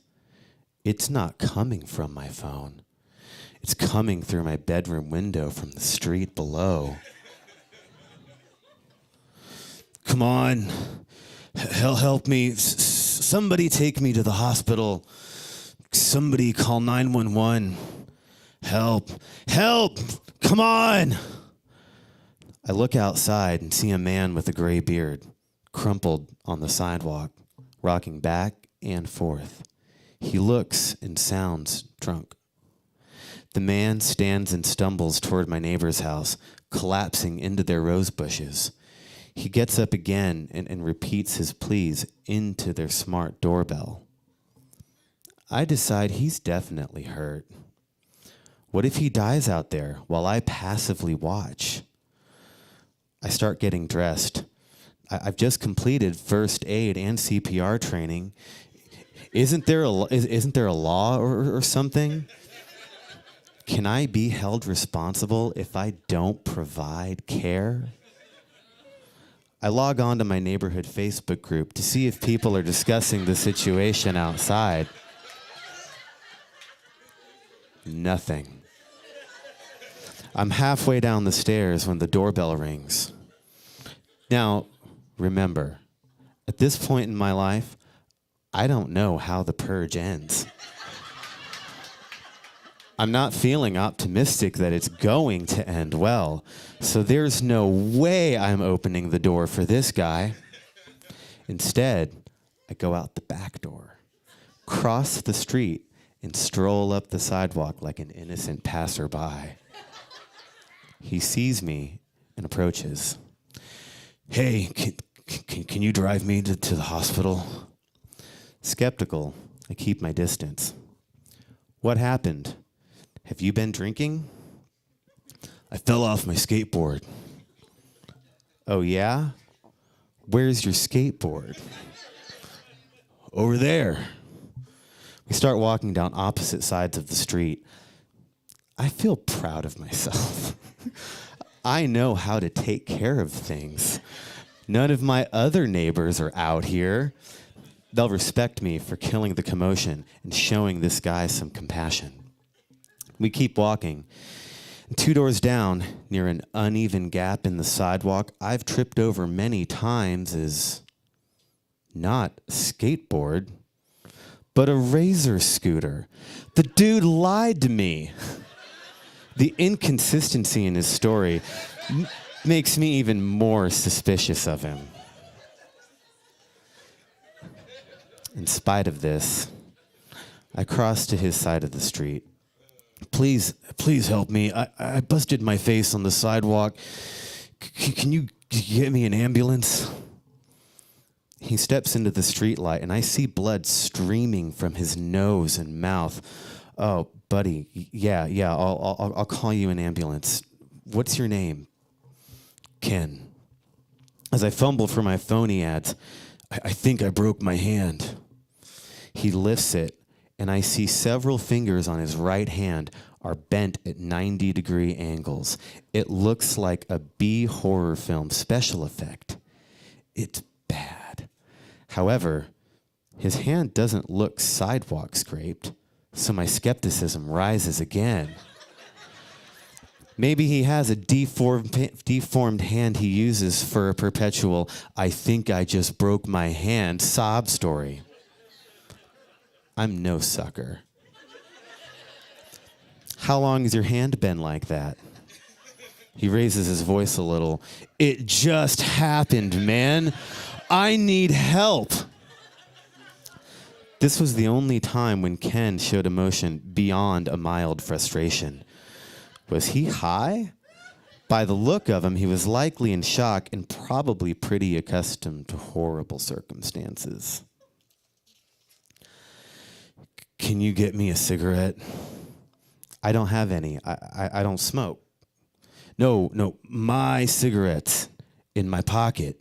it's not coming from my phone. It's coming through my bedroom window from the street below. Come on, help me. Somebody take me to the hospital. Somebody call 911. Help, come on. I look outside and see a man with a gray beard, crumpled on the sidewalk, rocking back and forth. He looks and sounds drunk. The man stands and stumbles toward my neighbor's house, collapsing into their rose bushes. He gets up again and repeats his pleas into their smart doorbell. I decide he's definitely hurt. What if he dies out there while I passively watch? I start getting dressed. I've just completed first aid and CPR training. Isn't there a law or something? Can I be held responsible if I don't provide care? I log on to my neighborhood Facebook group to see if people are discussing the situation outside. Nothing. I'm halfway down the stairs when the doorbell rings. Now, remember, at this point in my life, I don't know how the purge ends. I'm not feeling optimistic that it's going to end well, so there's no way I'm opening the door for this guy. Instead, I go out the back door, cross the street, and stroll up the sidewalk like an innocent passerby. He sees me and approaches. Hey, can you drive me to the hospital? Skeptical, I keep my distance. What happened? Have you been drinking? I fell off my skateboard. Oh yeah? Where's your skateboard? Over there. We start walking down opposite sides of the street. I feel proud of myself. I know how to take care of things. None of my other neighbors are out here. They'll respect me for killing the commotion and showing this guy some compassion. We keep walking. 2 doors down, near an uneven gap in the sidewalk I've tripped over many times, is not a skateboard, but a razor scooter. The dude lied to me. The inconsistency in his story makes me even more suspicious of him. In spite of this, I cross to his side of the street. Please help me. I busted my face on the sidewalk. Can you get me an ambulance? He steps into the streetlight, and I see blood streaming from his nose and mouth. Oh, buddy, yeah, I'll call you an ambulance. What's your name? Ken. As I fumble for my phone, he adds, I think I broke my hand. He lifts it, and I see several fingers on his right hand are bent at 90-degree angles. It looks like a B horror film special effect. It's bad. However, his hand doesn't look sidewalk scraped, so my skepticism rises again. Maybe he has a deformed hand he uses for a perpetual, I think I just broke my hand sob story. I'm no sucker. How long has your hand been like that? He raises his voice a little. It just happened, man. I need help. This was the only time when Ken showed emotion beyond a mild frustration. Was he high? By the look of him, he was likely in shock and probably pretty accustomed to horrible circumstances. Can you get me a cigarette? I don't have any. I don't smoke. No, my cigarettes in my pocket.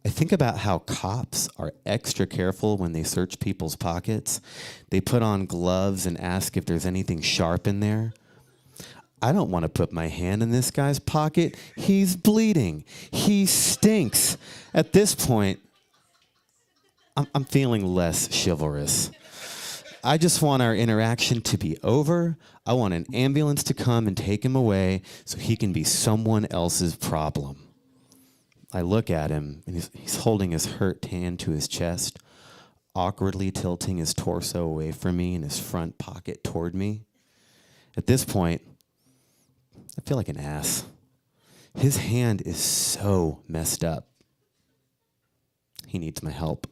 I think about how cops are extra careful when they search people's pockets. They put on gloves and ask if there's anything sharp in there. I don't want to put my hand in this guy's pocket. He's bleeding. He stinks. At this point, I'm feeling less chivalrous. I just want our interaction to be over. I want an ambulance to come and take him away so he can be someone else's problem. I look at him, and he's holding his hurt hand to his chest, awkwardly tilting his torso away from me and his front pocket toward me. At this point, I feel like an ass. His hand is so messed up. He needs my help.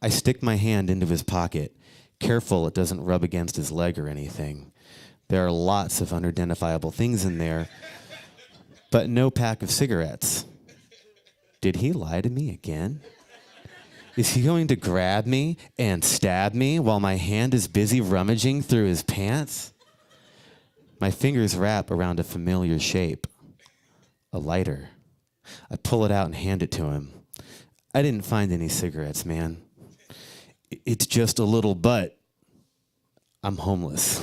I stick my hand into his pocket, careful it doesn't rub against his leg or anything. There are lots of unidentifiable things in there, but no pack of cigarettes. Did he lie to me again? Is he going to grab me and stab me while my hand is busy rummaging through his pants? My fingers wrap around a familiar shape, a lighter. I pull it out and hand it to him. I didn't find any cigarettes, man. It's just a little butt. I'm homeless.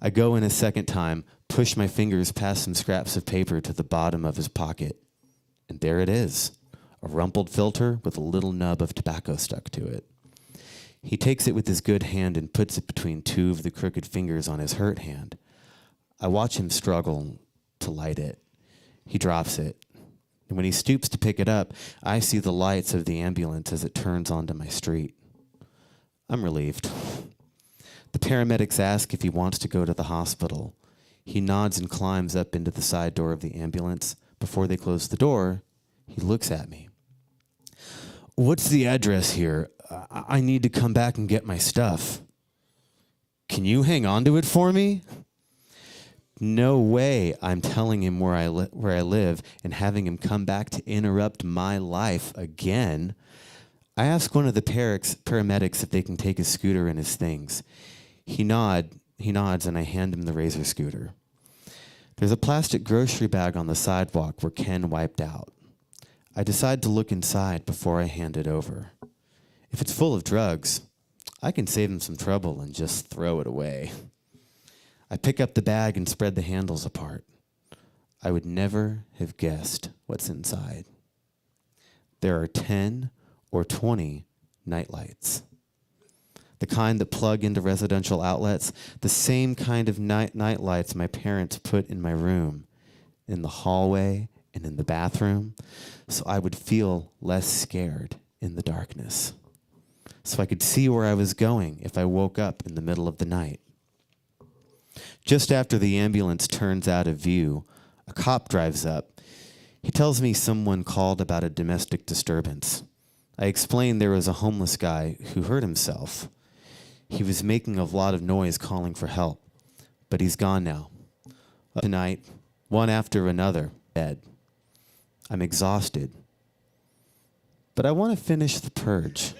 I go in a second time, push my fingers past some scraps of paper to the bottom of his pocket. And there it is, a rumpled filter with a little nub of tobacco stuck to it. He takes it with his good hand and puts it between two of the crooked fingers on his hurt hand. I watch him struggle to light it. He drops it. And when he stoops to pick it up, I see the lights of the ambulance as it turns onto my street. I'm relieved. The paramedics ask if he wants to go to the hospital. He nods and climbs up into the side door of the ambulance. Before they close the door, he looks at me. What's the address here? I need to come back and get my stuff. Can you hang on to it for me? No way I'm telling him where I live and having him come back to interrupt my life again. I ask one of the paramedics if they can take his scooter and his things. He nods and I hand him the Razor scooter. There's a plastic grocery bag on the sidewalk where Ken wiped out. I decide to look inside before I hand it over. If it's full of drugs, I can save him some trouble and just throw it away. I pick up the bag and spread the handles apart. I would never have guessed what's inside. There are 10 or 20 nightlights. The kind that plug into residential outlets, the same kind of nightlights my parents put in my room, in the hallway and in the bathroom, so I would feel less scared in the darkness. So I could see where I was going if I woke up in the middle of the night. Just after the ambulance turns out of view, a cop drives up. He tells me someone called about a domestic disturbance. I explained there was a homeless guy who hurt himself. He was making a lot of noise calling for help, but he's gone now. Tonight, one after another, dead. I'm exhausted. But I want to finish the purge.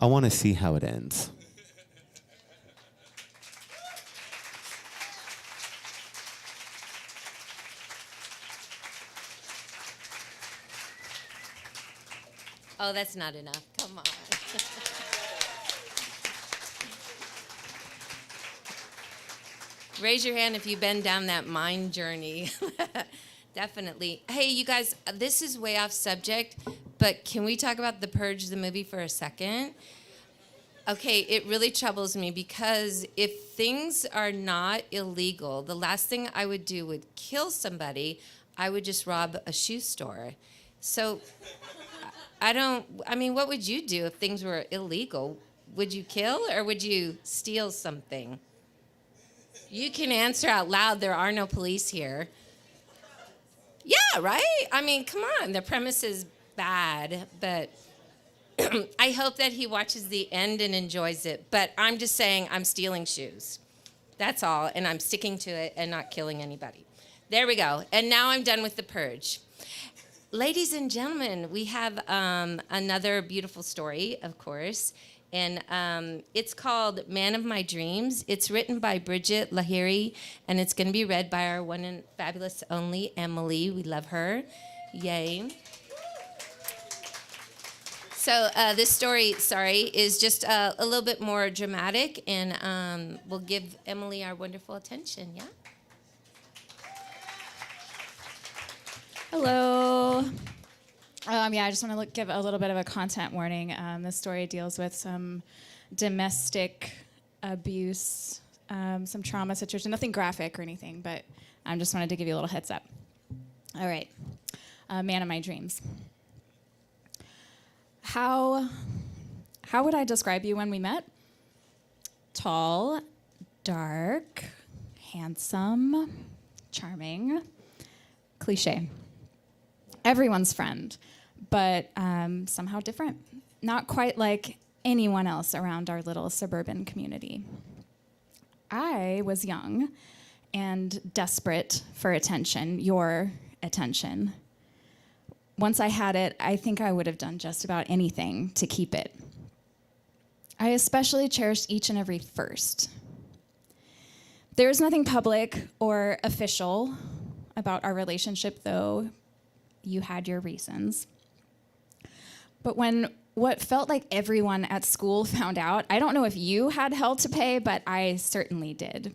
I want to see how it ends. Oh, that's not enough. Come on. Raise your hand if you've been down that mind journey. Definitely. Hey, you guys, this is way off subject, but can we talk about The Purge, the movie, for a second? Okay, it really troubles me because if things are not illegal, the last thing I would do would kill somebody. I would just rob a shoe store. So what would you do if things were illegal? Would you kill or would you steal something? You can answer out loud. There are no police here. Yeah, right? I mean, come on. The premise is bad, but I hope that he watches the end and enjoys it. But I'm just saying I'm stealing shoes. That's all, and I'm sticking to it and not killing anybody. There we go. And now I'm done with The Purge. Ladies and gentlemen, we have another beautiful story, of course, and it's called Man of My Dreams. It's written by Bridget Lahiri, and it's going to be read by our one and fabulous only Emily. We love her. Yay. So this story, is just a little bit more dramatic, and we'll give Emily our wonderful attention, yeah? Hello. I just want to give a little bit of a content warning. This story deals with some domestic abuse, some trauma situation. Nothing graphic or anything, but I just wanted to give you a little heads up. All right. Man of my dreams. How would I describe you when we met? Tall, dark, handsome, charming, cliche. Everyone's friend, but somehow different. Not quite like anyone else around our little suburban community. I was young and desperate for attention, your attention. Once I had it, I think I would have done just about anything to keep it. I especially cherished each and every first. There was nothing public or official about our relationship, though you had your reasons. But when what felt like everyone at school found out, I don't know if you had hell to pay, but I certainly did.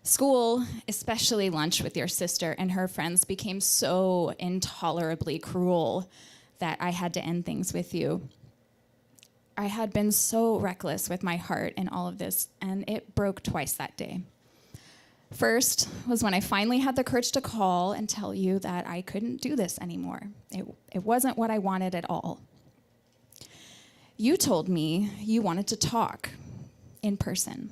School, especially lunch with your sister and her friends, became so intolerably cruel that I had to end things with you. I had been so reckless with my heart in all of this, and it broke twice that day. First was when I finally had the courage to call and tell you that I couldn't do this anymore. It wasn't what I wanted at all. You told me you wanted to talk in person,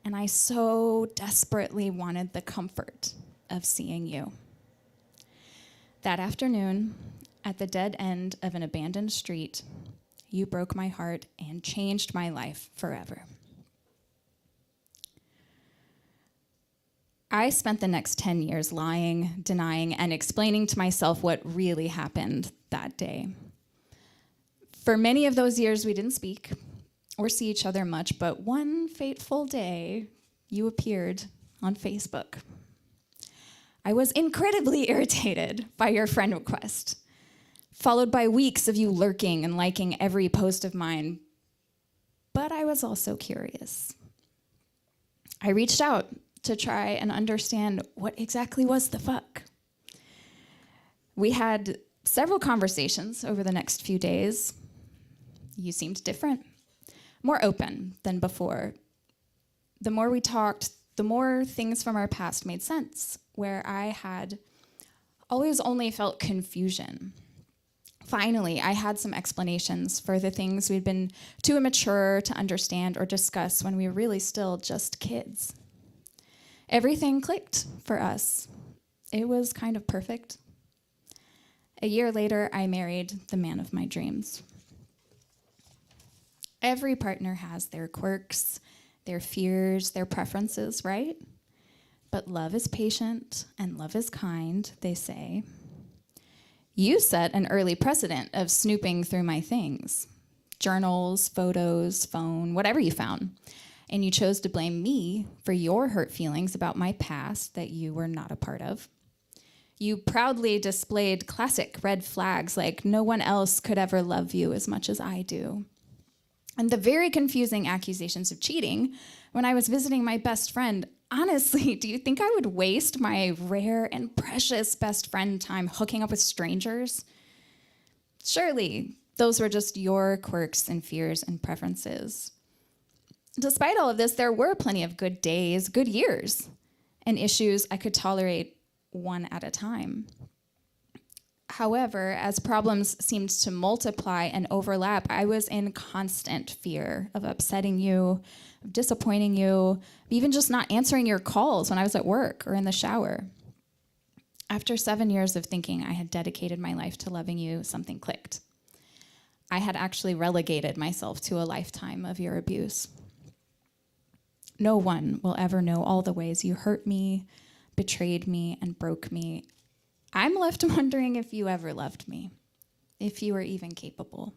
and I so desperately wanted the comfort of seeing you. That afternoon, at the dead end of an abandoned street, you broke my heart and changed my life forever. I spent the next 10 years lying, denying, and explaining to myself what really happened that day. For many of those years, we didn't speak or see each other much, but one fateful day, you appeared on Facebook. I was incredibly irritated by your friend request, followed by weeks of you lurking and liking every post of mine, but I was also curious. I reached out to try and understand what exactly was the fuck. We had several conversations over the next few days. You seemed different, more open than before. The more we talked, the more things from our past made sense, where I had always only felt confusion. Finally, I had some explanations for the things we'd been too immature to understand or discuss when we were really still just kids. Everything clicked for us. It was kind of perfect. A year later, I married the man of my dreams. Every partner has their quirks, their fears, their preferences, right? But love is patient and love is kind, they say. You set an early precedent of snooping through my things. Journals, photos, phone, whatever you found. And you chose to blame me for your hurt feelings about my past that you were not a part of. You proudly displayed classic red flags like no one else could ever love you as much as I do. And the very confusing accusations of cheating when I was visiting my best friend. Honestly, do you think I would waste my rare and precious best friend time hooking up with strangers? Surely, those were just your quirks and fears and preferences. Despite all of this, there were plenty of good days, good years, and issues I could tolerate one at a time. However, as problems seemed to multiply and overlap, I was in constant fear of upsetting you, of disappointing you, even just not answering your calls when I was at work or in the shower. After 7 years of thinking I had dedicated my life to loving you, something clicked. I had actually relegated myself to a lifetime of your abuse. No one will ever know all the ways you hurt me, betrayed me, and broke me. I'm left wondering if you ever loved me, if you were even capable.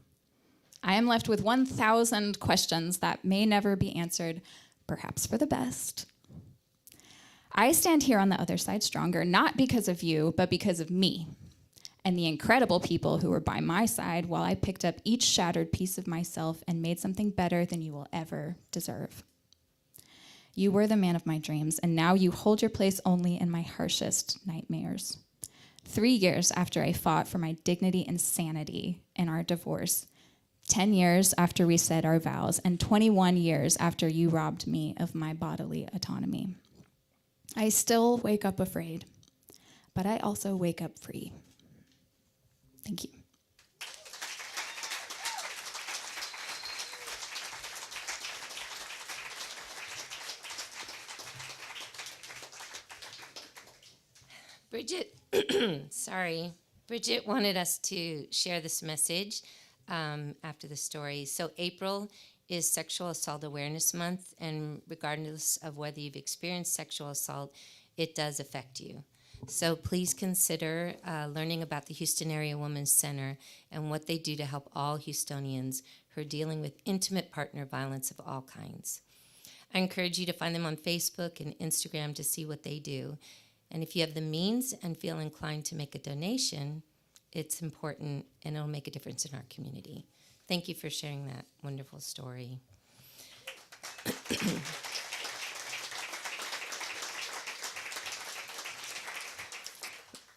I am left with 1,000 questions that may never be answered, perhaps for the best. I stand here on the other side stronger, not because of you, but because of me and the incredible people who were by my side while I picked up each shattered piece of myself and made something better than you will ever deserve. You were the man of my dreams, and now you hold your place only in my harshest nightmares. 3 years after I fought for my dignity and sanity in our divorce, 10 years after we said our vows, and 21 years after you robbed me of my bodily autonomy. I still wake up afraid, but I also wake up free. Thank you. Bridget, Bridget wanted us to share this message after the story. So April is Sexual Assault Awareness Month, and regardless of whether you've experienced sexual assault, it does affect you. So please consider learning about the Houston Area Women's Center and what they do to help all Houstonians who are dealing with intimate partner violence of all kinds. I encourage you to find them on Facebook and Instagram to see what they do. And if you have the means and feel inclined to make a donation, it's important and it'll make a difference in our community. Thank you for sharing that wonderful story.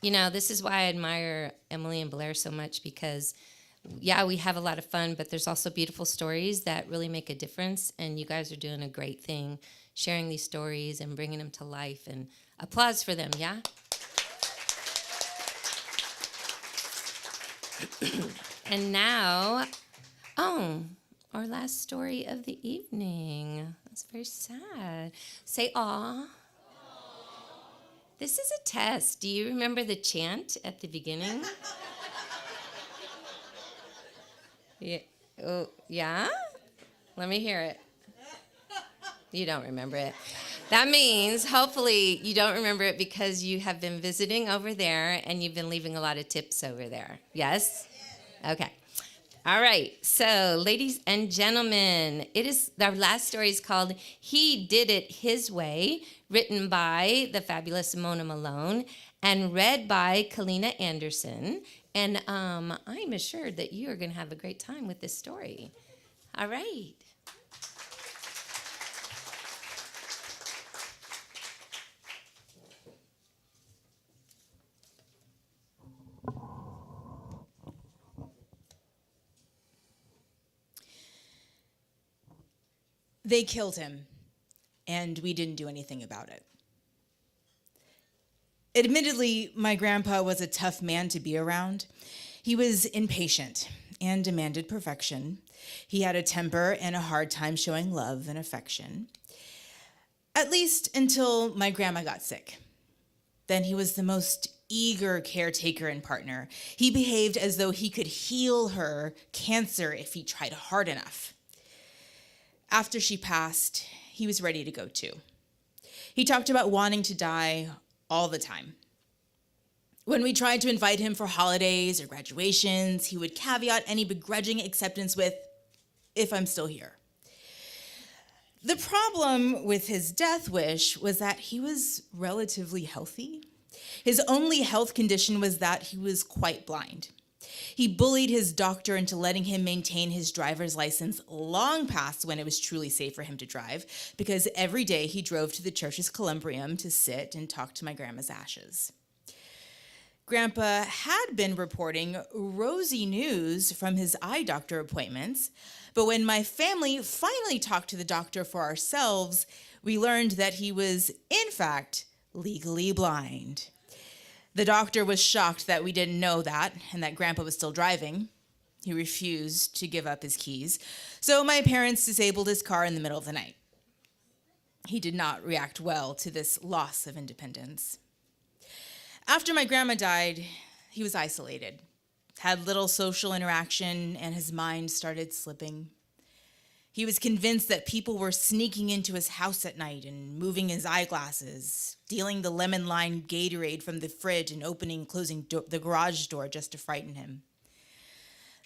You know, this is why I admire Emily and Blair so much, because yeah, we have a lot of fun, but there's also beautiful stories that really make a difference, and you guys are doing a great thing sharing these stories and bringing them to life, and applause for them, yeah? And now, our last story of the evening. That's very sad. Say aw. This is a test. Do you remember the chant at the beginning? Yeah. Oh, yeah? Let me hear it. You don't remember it. That means, hopefully, you don't remember it because you have been visiting over there and you've been leaving a lot of tips over there. Yes? Okay. All right. So, ladies and gentlemen, our last story is called He Did It His Way, written by the fabulous Mona Malone and read by Kalina Anderson. And I'm assured that you are going to have a great time with this story. All right. They killed him, and we didn't do anything about it. Admittedly, my grandpa was a tough man to be around. He was impatient and demanded perfection. He had a temper and a hard time showing love and affection. At least until my grandma got sick. Then he was the most eager caretaker and partner. He behaved as though he could heal her cancer if he tried hard enough. After she passed, he was ready to go too. He talked about wanting to die all the time. When we tried to invite him for holidays or graduations, he would caveat any begrudging acceptance with, "if I'm still here." The problem with his death wish was that he was relatively healthy. His only health condition was that he was quite blind. He bullied his doctor into letting him maintain his driver's license long past when it was truly safe for him to drive, because every day he drove to the church's columbarium to sit and talk to my grandma's ashes. Grandpa had been reporting rosy news from his eye doctor appointments, but when my family finally talked to the doctor for ourselves, we learned that he was, in fact, legally blind. The doctor was shocked that we didn't know that and that Grandpa was still driving. He refused to give up his keys, so my parents disabled his car in the middle of the night. He did not react well to this loss of independence. After my grandma died, he was isolated, had little social interaction, and his mind started slipping. He was convinced that people were sneaking into his house at night and moving his eyeglasses, stealing the lemon-lime Gatorade from the fridge and opening and closing the garage door just to frighten him.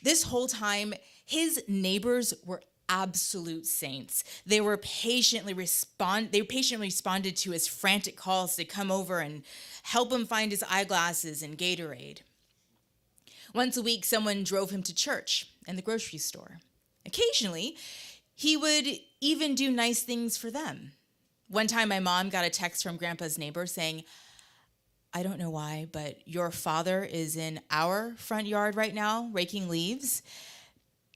This whole time, his neighbors were absolute saints. They patiently responded to his frantic calls to come over and help him find his eyeglasses and Gatorade. Once a week, someone drove him to church and the grocery store. Occasionally, he would even do nice things for them. One time, my mom got a text from Grandpa's neighbor saying, "I don't know why, but your father is in our front yard right now raking leaves.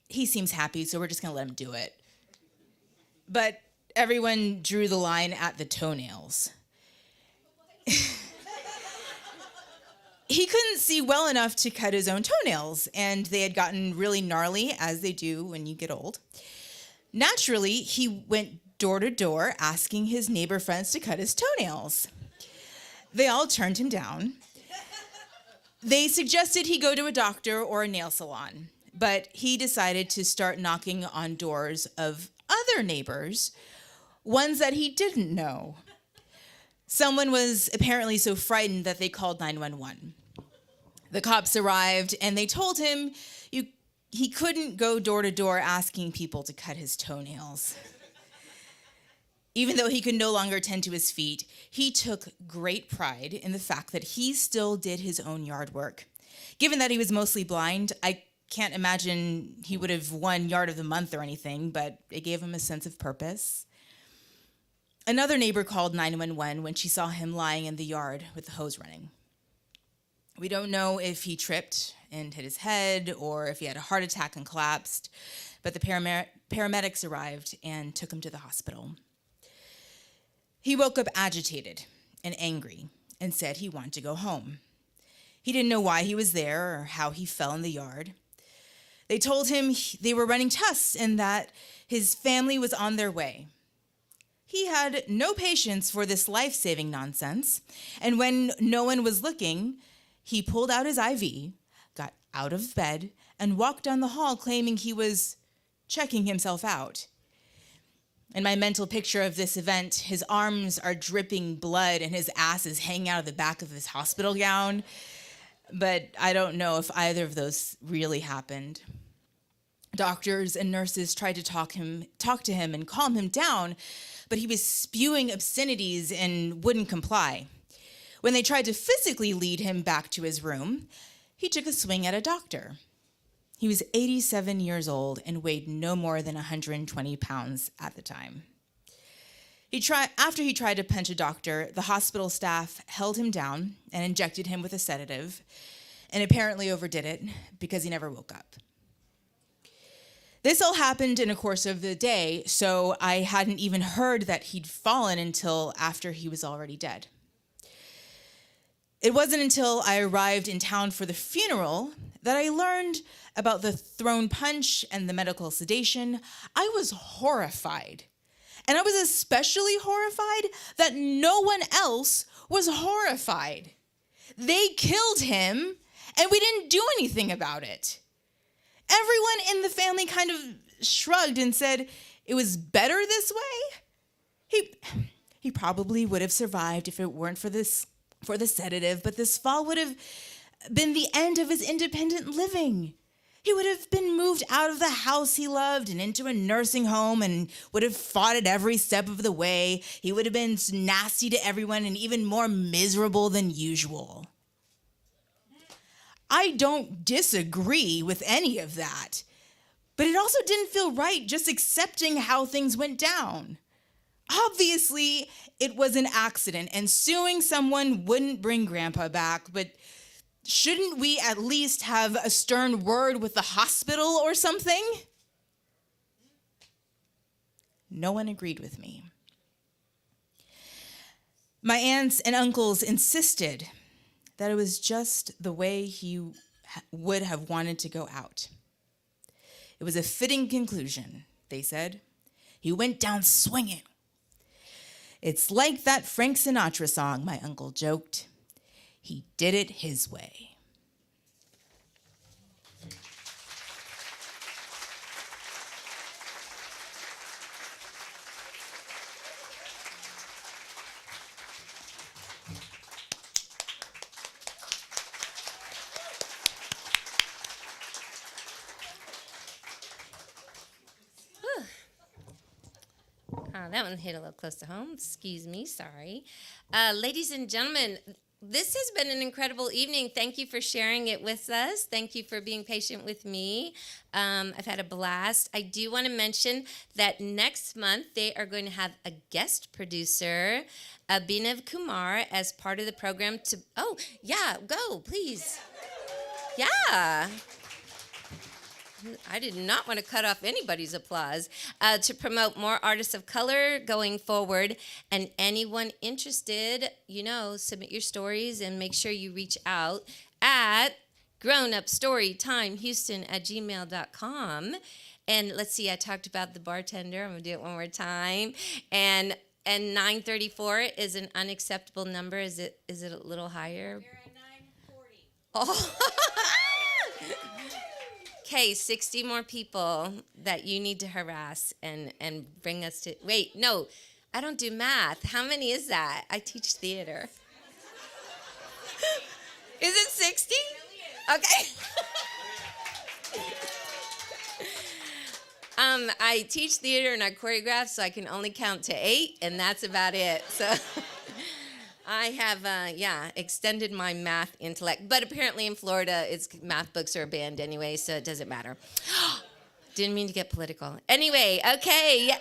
He seems happy, so we're just going to let him do it." But everyone drew the line at the toenails. He couldn't see well enough to cut his own toenails, and they had gotten really gnarly, as they do when you get old. Naturally, he went door to door asking his neighbor friends to cut his toenails. They all turned him down. They suggested he go to a doctor or a nail salon, but he decided to start knocking on doors of other neighbors, ones that he didn't know. Someone was apparently so frightened that they called 911. The cops arrived and they told him he couldn't go door to door asking people to cut his toenails. Even though he could no longer tend to his feet, he took great pride in the fact that he still did his own yard work. Given that he was mostly blind, I can't imagine he would have won Yard of the Month or anything, but it gave him a sense of purpose. Another neighbor called 911 when she saw him lying in the yard with the hose running. We don't know if he tripped and hit his head or if he had a heart attack and collapsed, but the paramedics arrived and took him to the hospital. He woke up agitated and angry and said he wanted to go home. He didn't know why he was there or how he fell in the yard. They told him they were running tests and that his family was on their way. He had no patience for this life-saving nonsense, and when no one was looking, he pulled out his IV, got out of bed, and walked down the hall claiming he was checking himself out. In my mental picture of this event, his arms are dripping blood and his ass is hanging out of the back of his hospital gown, but I don't know if either of those really happened. Doctors and nurses tried to talk to him and calm him down, but he was spewing obscenities and wouldn't comply. When they tried to physically lead him back to his room, he took a swing at a doctor. He was 87 years old and weighed no more than 120 pounds at the time. After he tried to punch a doctor, the hospital staff held him down and injected him with a sedative, and apparently overdid it because he never woke up. This all happened in the course of the day, so I hadn't even heard that he'd fallen until after he was already dead. It wasn't until I arrived in town for the funeral that I learned about the thrown punch and the medical sedation. I was horrified. And I was especially horrified that no one else was horrified. They killed him, and we didn't do anything about it. Everyone in the family kind of shrugged and said it was better this way. He probably would have survived if it weren't for the sedative, but this fall would have been the end of his independent living. He would have been moved out of the house he loved and into a nursing home and would have fought it every step of the way. He would have been nasty to everyone and even more miserable than usual. I don't disagree with any of that, but it also didn't feel right just accepting how things went down. Obviously, it was an accident and suing someone wouldn't bring Grandpa back, but shouldn't we at least have a stern word with the hospital or something? No one agreed with me. My aunts and uncles insisted that it was just the way he would have wanted to go out. It was a fitting conclusion, they said. He went down swinging. It's like that Frank Sinatra song, my uncle joked. He did it his way. That one hit a little close to home. Excuse me, sorry. Ladies and gentlemen, this has been an incredible evening. Thank you for sharing it with us. Thank you for being patient with me. I've had a blast. I do want to mention that next month they are going to have a guest producer, Abhinav Kumar, as part of the program to, oh, yeah, go, please. Yeah. I did not want to cut off anybody's applause, to promote more artists of color going forward. And anyone interested, submit your stories and make sure you reach out at grownupstorytimehouston@gmail.com. And let's see, I talked about the bartender. I'm going to do it one more time. And 934 is an unacceptable number. Is it a little higher? We're at 940. Oh. Okay, 60 more people that you need to harass and bring us to... Wait, no, I don't do math. How many is that? I teach theater. Is it 60? Okay. I teach theater and I choreograph, so I can only count to 8, and that's about it. So... I have, extended my math intellect. But apparently in Florida, math books are banned anyway, so it doesn't matter. Didn't mean to get political. Anyway, okay.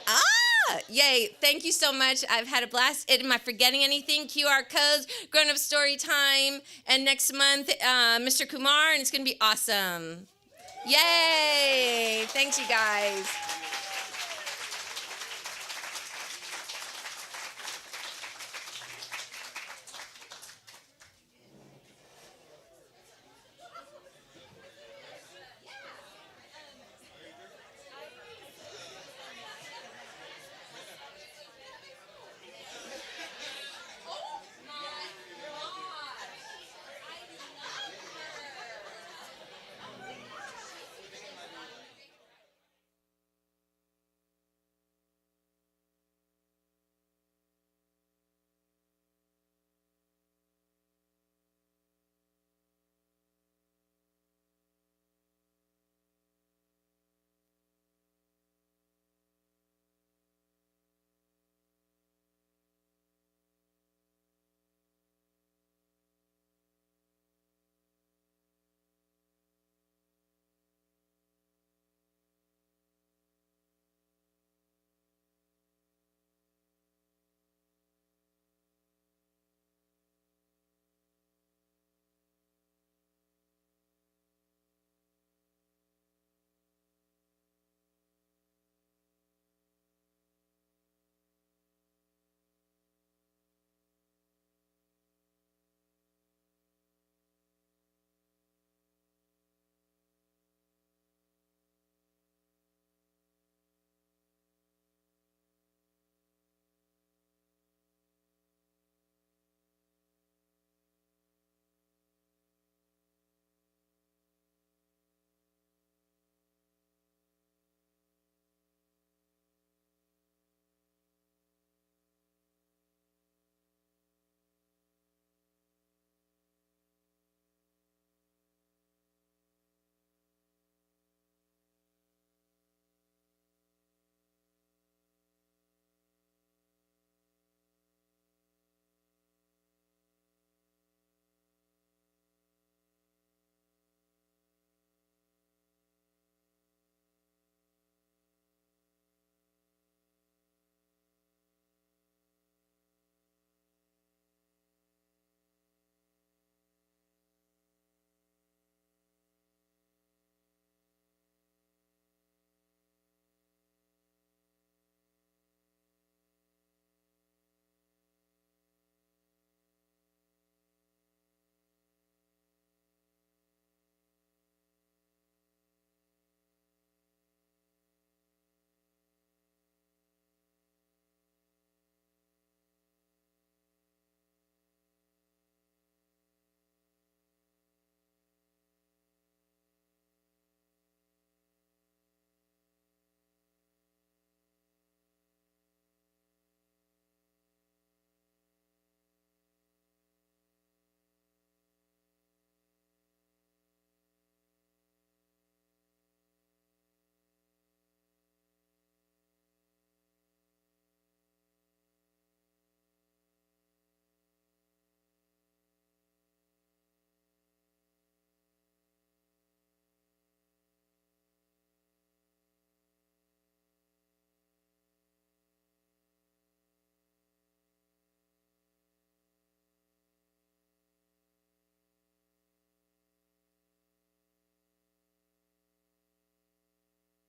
Yay. Thank you so much. I've had a blast. Am I forgetting anything? QR codes, Grown Up Story Time, and next month, Mr. Kumar, and it's going to be awesome. Yay. Thanks, you guys.